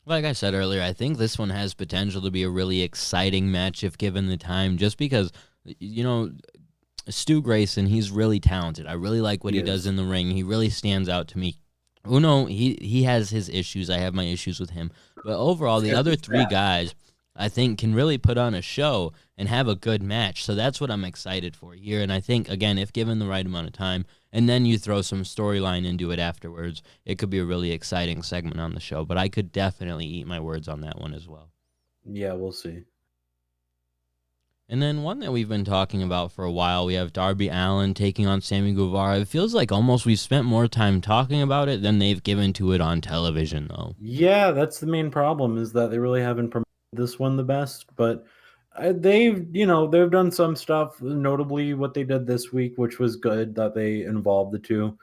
Like I said earlier, I think this one has potential to be a really exciting match if given the time, just because, you know, Stu Grayson, he's really talented. I really like what he does in the ring. He really stands out to me. Uno, he has his issues. I have my issues with him. But overall, the other three guys, I think, can really put on a show and have a good match. So that's what I'm excited for here. And I think, again, if given the right amount of time, and then you throw some storyline into it afterwards, it could be a really exciting segment on the show. But I could definitely eat my words on that one as well. Yeah, we'll see. And then one that we've been talking about for a while, we have Darby Allin taking on Sammy Guevara. It feels like almost we've spent more time talking about it than they've given to it on television, though. Yeah, that's the main problem, is that they really haven't promoted this one the best. But they've done some stuff, notably what they did this week, which was good, that they involved the two.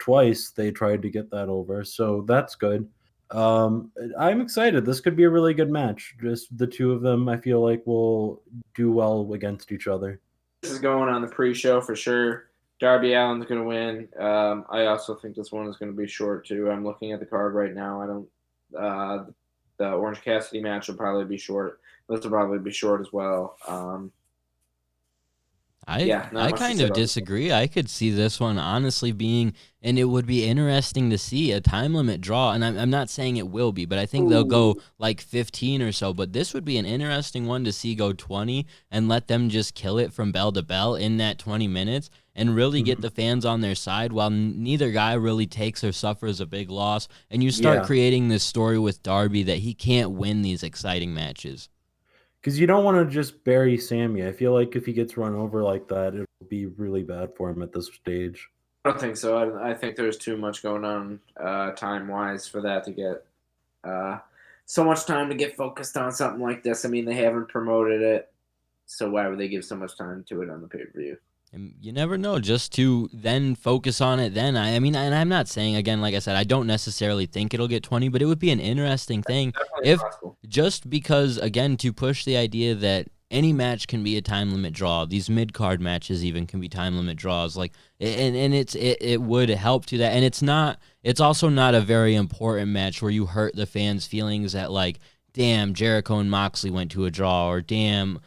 Twice they tried to get that over, so that's good. I'm excited. This could be a really good match. Just the two of them, I feel like, will do well against each other. This is going on the pre-show for sure. Darby Allin's going to win. I also think this one is going to be short too. I'm looking at the card right now. The Orange Cassidy match will probably be short. This will probably be short as well. I kind of disagree. I could see this one honestly being, and it would be interesting to see a time limit draw. And I'm not saying it will be, but I think they'll go like 15 or so. But this would be an interesting one to see go 20 and let them just kill it from bell to bell in that 20 minutes and really get the fans on their side while neither guy really takes or suffers a big loss. And you start creating this story with Darby that he can't win these exciting matches. Because you don't want to just bury Sammy. I feel like if he gets run over like that, it'll be really bad for him at this stage. I don't think so. I think there's too much going on time-wise for that to get so much time to get focused on something like this. I mean, they haven't promoted it, so why would they give so much time to it on the pay-per-view? And you never know, just to then focus on it then. I mean, and I'm not saying, again, like I said, I don't necessarily think it'll get 20, but it would be an interesting thing if possible. Just because, again, to push the idea that any match can be a time limit draw. These mid-card matches even can be time limit draws. Like, and it would help to that. And it's also not a very important match where you hurt the fans' feelings that, like, damn, Jericho and Moxley went to a draw, or damn,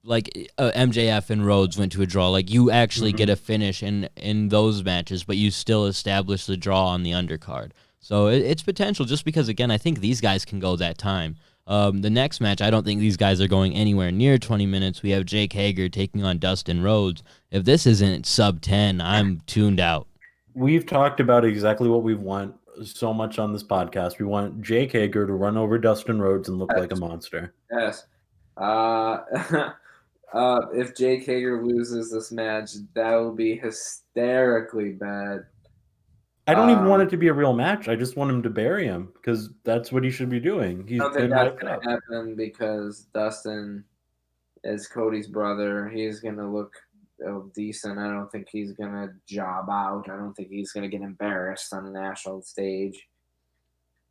like MJF and Rhodes went to a draw. Like, you actually get a finish in those matches, but you still establish the draw on the undercard. So it's potential, just because, again, I think these guys can go that time. The next match, I don't think these guys are going anywhere near 20 minutes. We have Jake Hager taking on Dustin Rhodes. If this isn't sub 10, I'm tuned out. We've talked about exactly what we want so much on this podcast. We want Jake Hager to run over Dustin Rhodes and look like a monster. Yes. If Jake Hager loses this match, that will be hysterically bad. I don't even want it to be a real match. I just want him to bury him, because that's what he should be doing. I don't think that's going to happen, because Dustin is Cody's brother. He's going to look decent. I don't think he's going to job out. I don't think he's going to get embarrassed on the national stage.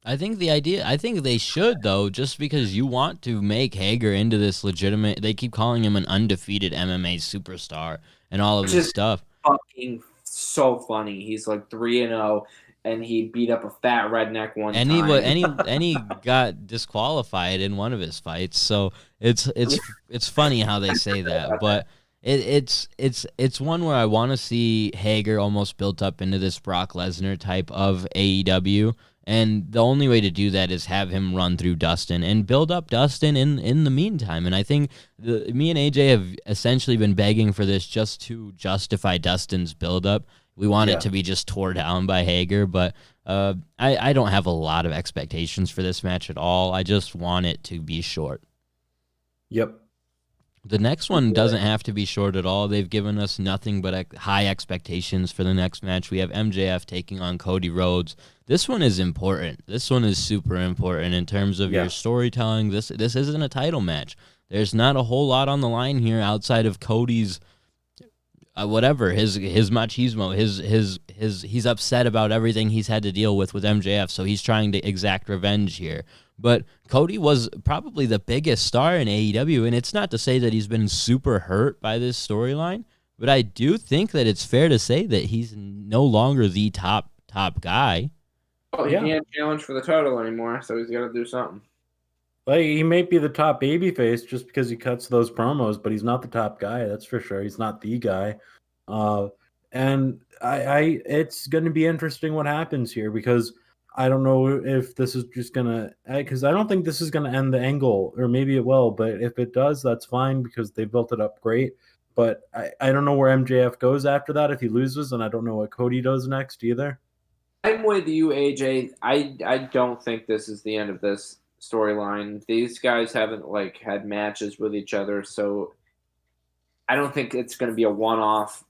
I think they should, though, just because you want to make Hager into this legitimate. They keep calling him an undefeated MMA superstar and all of this stuff. Fucking so funny. He's like 3-0, and he beat up a fat redneck one time. And he got disqualified in one of his fights. So it's funny how they say that, but it's one where I want to see Hager almost built up into this Brock Lesnar type of AEW. And the only way to do that is have him run through Dustin and build up Dustin in the meantime. And I think me and AJ have essentially been begging for this just to justify Dustin's buildup. We want it to be just tore down by Hager, but I don't have a lot of expectations for this match at all. I just want it to be short. Yep. The next one doesn't have to be short at all. They've given us nothing but high expectations for the next match. We have MJF taking on Cody Rhodes. This one is important. This one is super important in terms of your storytelling. This isn't a title match. There's not a whole lot on the line here outside of Cody's whatever, his machismo, he's upset about everything he's had to deal with MJF, so he's trying to exact revenge here. But Cody was probably the biggest star in AEW, and it's not to say that he's been super hurt by this storyline, but I do think that it's fair to say that he's no longer the top guy. Oh, he can't challenge for the title anymore, so he's got to do something. Like, he may be the top babyface just because he cuts those promos, but he's not the top guy. That's for sure. He's not the guy. And it's going to be interesting what happens here, because I don't know if this is just going to, because I don't think this is going to end the angle, or maybe it will, but if it does, that's fine because they built it up great. But I don't know where MJF goes after that if he loses, and I don't know what Cody does next either. I'm with you, AJ. I don't think this is the end of this storyline. These guys haven't had matches with each other, so I don't think it's going to be a one-off.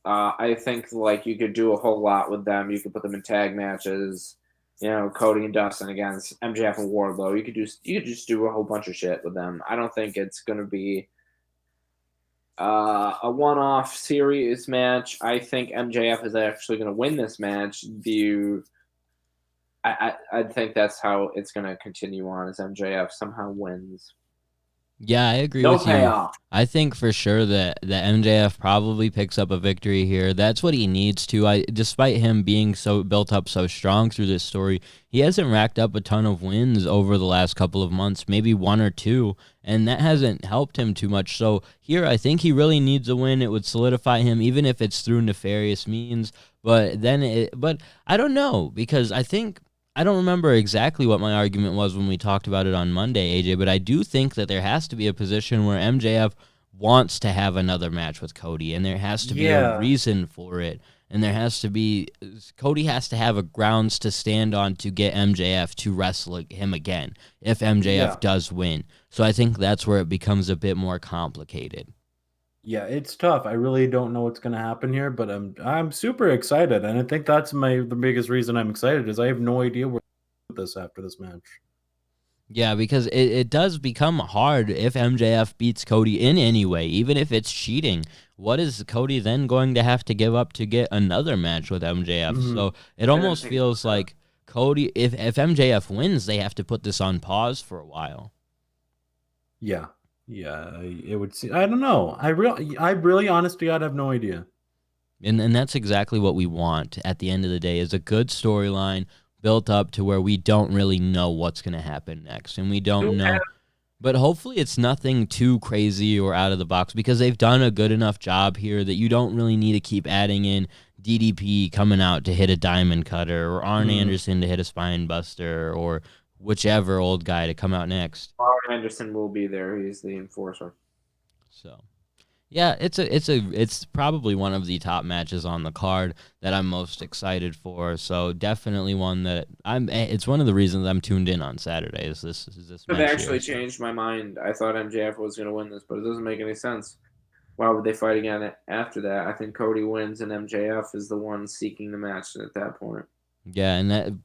I think you could do a whole lot with them. You could put them in tag matches, Cody and Dustin against MJF and Wardlow. You could just do a whole bunch of shit with them. I don't think it's going to be a one-off series match. I think MJF is actually going to win this match. I think that's how it's going to continue on, as MJF somehow wins. Yeah, I agree no with payoff. you. I think for sure that MJF probably picks up a victory here. That's what he needs to. Despite him being so built up so strong through this story, he hasn't racked up a ton of wins over the last couple of months, maybe one or two, and that hasn't helped him too much. So here, I think he really needs a win. It would solidify him, even if it's through nefarious means. But I don't know, because I don't remember exactly what my argument was when we talked about it on Monday, AJ, but I do think that there has to be a position where MJF wants to have another match with Cody, and there has to be a reason for it, and Cody has to have a grounds to stand on to get MJF to wrestle him again if MJF does win. So I think that's where it becomes a bit more complicated. Yeah, it's tough. I really don't know what's going to happen here, but I'm super excited, and I think that's the biggest reason I'm excited is I have no idea where with this after this match. Yeah, because it does become hard if MJF beats Cody in any way, even if it's cheating. What is Cody then going to have to give up to get another match with MJF? Mm-hmm. So it almost feels like Cody, if MJF wins, they have to put this on pause for a while. Yeah. Yeah, it would seem. I don't know. I really, honestly, I'd have no idea. And that's exactly what we want at the end of the day, is a good storyline built up to where we don't really know what's going to happen next, and we don't know. But hopefully it's nothing too crazy or out of the box, because they've done a good enough job here that you don't really need to keep adding in DDP coming out to hit a diamond cutter, or Arn Anderson to hit a spine buster, or whichever old guy to come out next. Arn Anderson will be there. He's the enforcer. So, yeah, it's probably one of the top matches on the card that I'm most excited for. So definitely one that it's one of the reasons I'm tuned in on Saturday. Is this I've actually changed my mind. I thought MJF was going to win this, but it doesn't make any sense. Why would they fight again after that? I think Cody wins, and MJF is the one seeking the match at that point. Yeah, and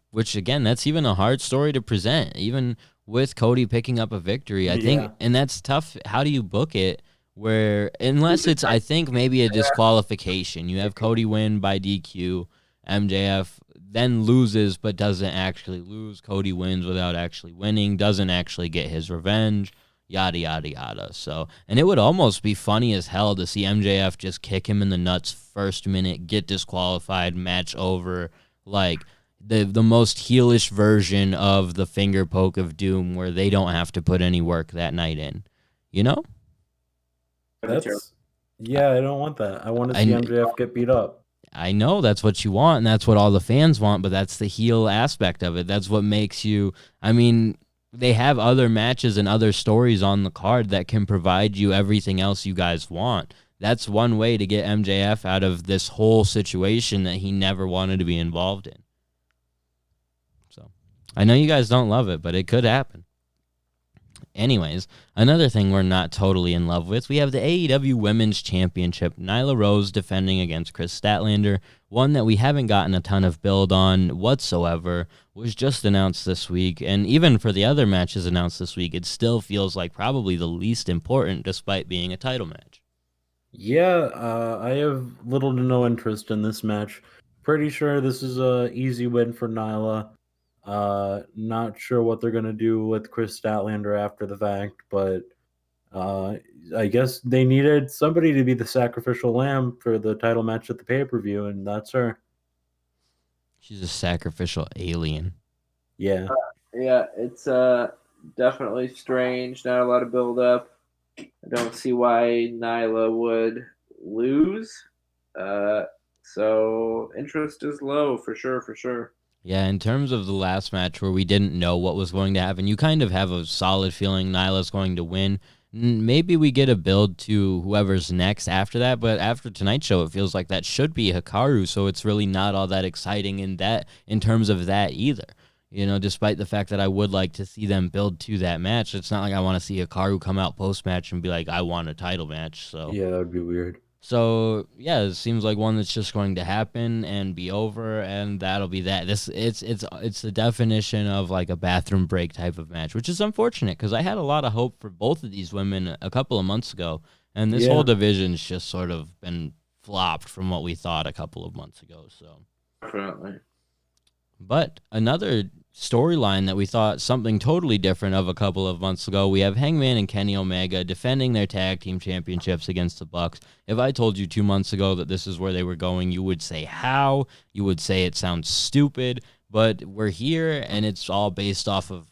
that's even a hard story to present, even with Cody picking up a victory. I think, and that's tough. How do you book it? Unless it's, I think, maybe a disqualification. You have Cody win by DQ, MJF then loses but doesn't actually lose. Cody wins without actually winning, doesn't actually get his revenge, yada, yada, yada. So, and it would almost be funny as hell to see MJF just kick him in the nuts first minute, get disqualified, match over, like the most heelish version of the finger poke of doom, where they don't have to put any work that night in, you know? I don't want that. I want to see MJF get beat up. I know that's what you want, and that's what all the fans want, but that's the heel aspect of it. That's what makes you, I mean, they have other matches and other stories on the card that can provide you everything else you guys want. That's one way to get MJF out of this whole situation that he never wanted to be involved in. So, I know you guys don't love it, but it could happen. Anyways, another thing we're not totally in love with, we have the AEW Women's Championship. Nyla Rose defending against Chris Statlander. One that we haven't gotten a ton of build on whatsoever, was just announced this week. And even for the other matches announced this week, it still feels like probably the least important despite being a title match. Yeah, I have little to no interest in this match. Pretty sure this is a easy win for Nyla. Not sure what they're gonna do with Chris Statlander after the fact, but I guess they needed somebody to be the sacrificial lamb for the title match at the pay-per-view, and that's her. She's a sacrificial alien. Yeah. Yeah, it's definitely strange. Not a lot of build up. I don't see why Nyla would lose. So interest is low for sure. Yeah, in terms of the last match where we didn't know what was going to happen, you kind of have a solid feeling Nyla's going to win. Maybe we get a build to whoever's next after that, but after tonight's show, it feels like that should be Hikaru, so it's really not all that exciting in terms of that either. You know, despite the fact that I would like to see them build to that match, it's not like I want to see Hikaru come out post-match and be like, I want a title match. So Yeah, that would be weird. So, yeah, it seems like one that's just going to happen and be over, and that'll be that. It's the definition of like a bathroom break type of match, which is unfortunate because I had a lot of hope for both of these women a couple of months ago, and this whole division's just sort of been flopped from what we thought a couple of months ago. So, Definitely. But another storyline that we thought something totally different of a couple of months ago, we have Hangman and Kenny Omega defending their tag team championships against the Bucks. If I told you 2 months ago that this is where they were going, you would say how? You would say it sounds stupid, but we're here, and it's all based off of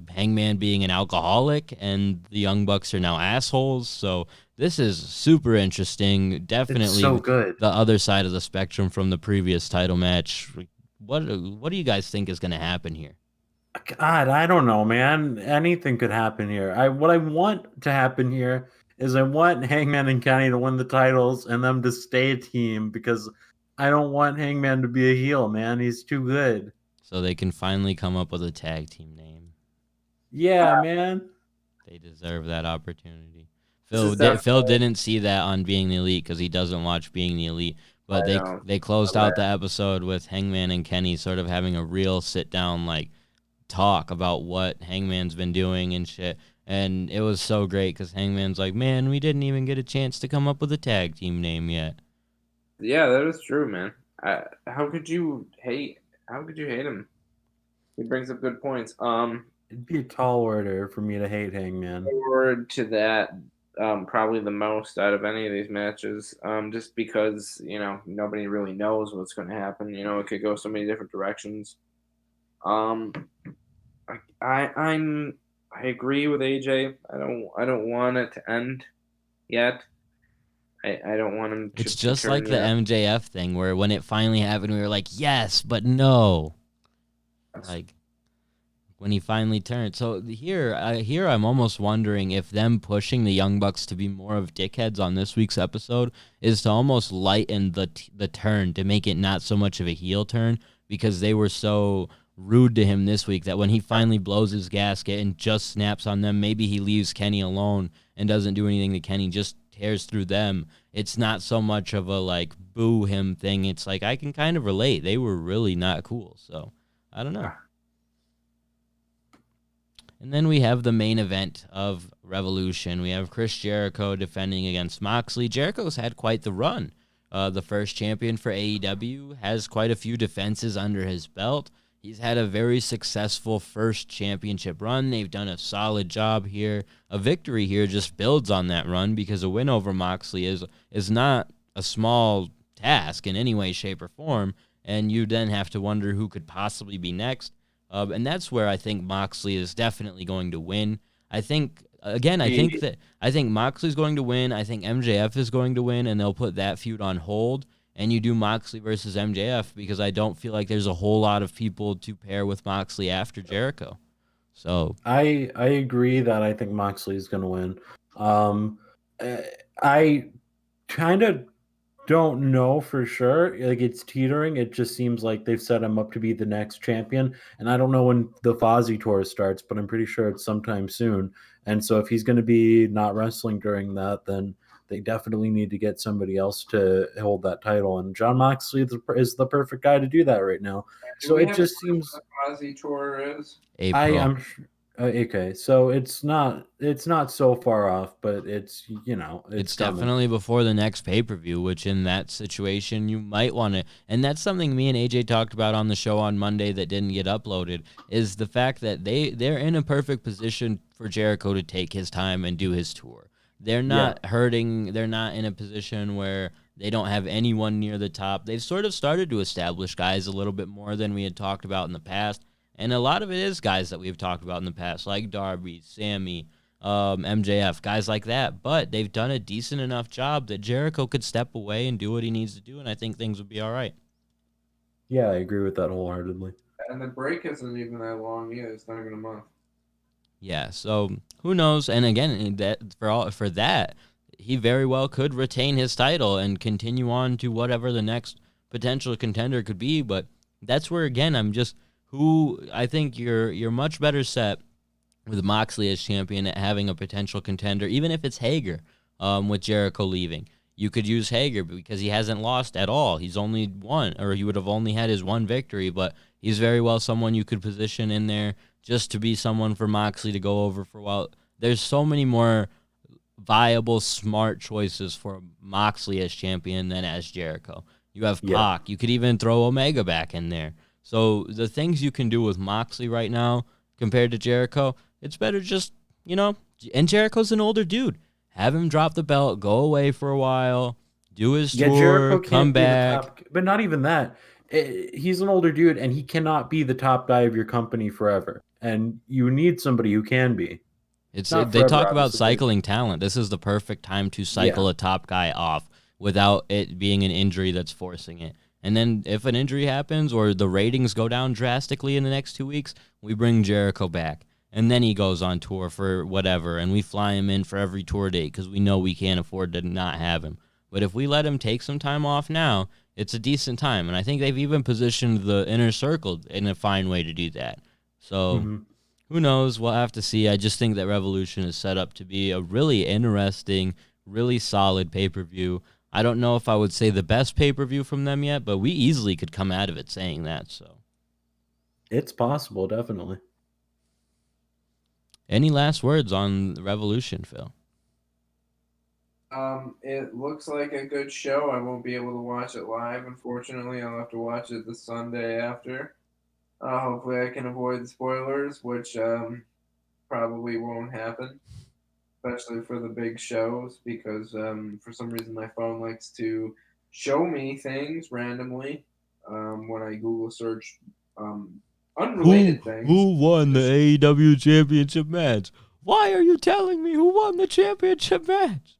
Hangman being an alcoholic, and the Young Bucks are now assholes, so this is super interesting. Definitely It's so good. The other side of the spectrum from the previous title match. What do you guys think is going to happen here? God, I don't know, man. Anything could happen here. What I want to happen here is I want Hangman and Kenny to win the titles and them to stay a team because I don't want Hangman to be a heel, man. He's too good. So they can finally come up with a tag team name. Yeah, man. They deserve that opportunity. Phil didn't see that on Being the Elite because he doesn't watch Being the Elite. But they closed out the episode with Hangman and Kenny sort of having a real sit-down, like, talk about what Hangman's been doing and shit. And it was so great because Hangman's like, man, we didn't even get a chance to come up with a tag team name yet. Yeah, that is true, man. How could you hate him? He brings up good points. It'd be a tall order for me to hate Hangman. Forward to that, probably the most out of any of these matches, just because, you know, nobody really knows what's going to happen. You know, it could go so many different directions. I agree with AJ. I don't want it to end yet. I don't want him to. It's just like the MJF thing where when it finally happened, we were like, yes, but no. Like, when he finally turned. So here I'm almost wondering if them pushing the Young Bucks to be more of dickheads on this week's episode is to almost lighten the turn, to make it not so much of a heel turn, because they were so rude to him this week that when he finally blows his gasket and just snaps on them, maybe he leaves Kenny alone and doesn't do anything to Kenny, just tears through them. It's not so much of a like boo him thing. It's like I can kind of relate. They were really not cool. So I don't know. And then we have the main event of Revolution. We have Chris Jericho defending against Moxley. Jericho's had quite the run. The first champion for AEW, has quite a few defenses under his belt. He's had a very successful first championship run. They've done a solid job here. A victory here just builds on that run because a win over Moxley is not a small task in any way, shape, or form. And you then have to wonder who could possibly be next. And that's where I think Moxley is definitely going to win. I think Moxley's going to win. I think MJF is going to win, and they'll put that feud on hold. and you do Moxley versus MJF, because I don't feel like there's a whole lot of people to pair with Moxley after Jericho. So I agree that I think Moxley is going to win. I kind of don't know for sure. Like, it's teetering. It just seems like they've set him up to be the next champion. And I don't know when the Fozzy tour starts, but I'm pretty sure it's sometime soon. And so if he's going to be not wrestling during that, then they definitely need to get somebody else to hold that title. And John Moxley is the perfect guy to do that right now. So it just seems Fozzy tour is April. Okay, so it's not so far off, but it's it's definitely before the next pay-per-view, which in that situation you might want to, and that's something me and AJ talked about on the show on Monday that didn't get uploaded, is the fact that they're in a perfect position for Jericho to take his time and do his tour. They're not hurting. They're not in a position where they don't have anyone near the top. They've sort of started to establish guys a little bit more than we had talked about in the past. And a lot of it is guys that we've talked about in the past, like Darby, Sammy, MJF, guys like that. But they've done a decent enough job that Jericho could step away and do what he needs to do, and I think things would be all right. Yeah, I agree with that wholeheartedly. And the break isn't even that long either. It's not even a month. Yeah, so who knows? And again, for that, he very well could retain his title and continue on to whatever the next potential contender could be. But that's where, again, I think you're much better set with Moxley as champion at having a potential contender, even if it's Hager, with Jericho leaving. You could use Hager because he hasn't lost at all. He's only won, or he would have only had his one victory, but he's very well someone you could position in there just to be someone for Moxley to go over for a while. There's so many more viable, smart choices for Moxley as champion than as Jericho. You have Pac. You could even throw Omega back in there. So the things you can do with Moxley right now compared to Jericho, it's better just, and Jericho's an older dude. Have him drop the belt, go away for a while, do his tour, Jericho come back. But not even that. He's an older dude, and he cannot be the top guy of your company forever. And you need somebody who can be. They talk about cycling talent. This is the perfect time to cycle a top guy off without it being an injury that's forcing it. And then if an injury happens or the ratings go down drastically in the next 2 weeks, we bring Jericho back. And then he goes on tour for whatever, and we fly him in for every tour date because we know we can't afford to not have him. But if we let him take some time off now, it's a decent time. And I think they've even positioned the Inner Circle in a fine way to do that. So who knows? We'll have to see. I just think that Revolution is set up to be a really interesting, really solid pay-per-view. I don't know if I would say the best pay-per-view from them yet, but we easily could come out of it saying that. So it's possible, definitely. Any last words on Revolution, Phil? It looks like a good show. I won't be able to watch it live, unfortunately. I'll have to watch it the Sunday after. Hopefully I can avoid the spoilers, which probably won't happen, especially for the big shows, because for some reason my phone likes to show me things randomly when I Google search unrelated things. Who won the AEW Championship match? Why are you telling me who won the championship match?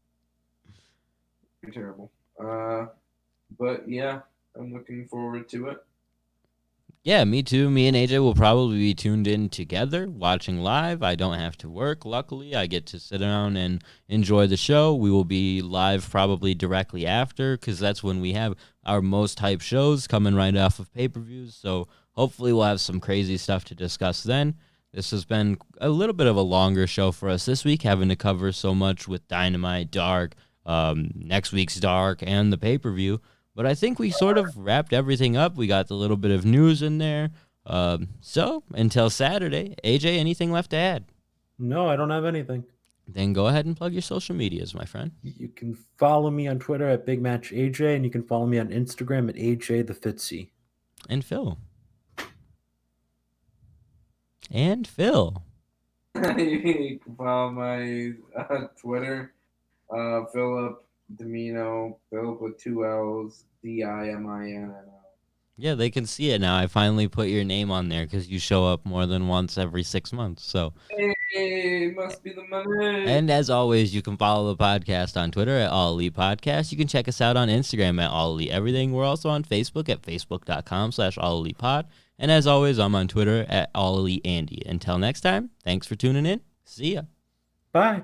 Terrible. But yeah, I'm looking forward to it. Yeah, me too. Me and AJ will probably be tuned in together, watching live. I don't have to work. Luckily, I get to sit down and enjoy the show. We will be live probably directly after, because that's when we have our most hype shows coming right off of pay-per-views. So hopefully we'll have some crazy stuff to discuss then. This has been a little bit of a longer show for us this week, having to cover so much with Dynamite, Dark, next week's Dark, and the pay-per-view. But I think we sort of wrapped everything up. We got a little bit of news in there. So until Saturday, AJ, anything left to add? No, I don't have anything. Then go ahead and plug your social medias, my friend. You can follow me on Twitter at BigMatchAJ, and you can follow me on Instagram at AJTheFitzy. And Phil. And Phil. You can follow my Twitter, Philip Dimino, Philip with 2 L's, Dimino. Yeah, they can see it now. I finally put your name on there because you show up more than once every 6 months. So Hey, must be the money. And as always, you can follow the podcast on Twitter at All Elite Podcast. You can check us out on Instagram at All Elite Everything. We're also on Facebook at facebook.com/All Elite Pod. And as always, I'm on Twitter at All Elite Andy. Until next time, thanks for tuning in. See ya. Bye.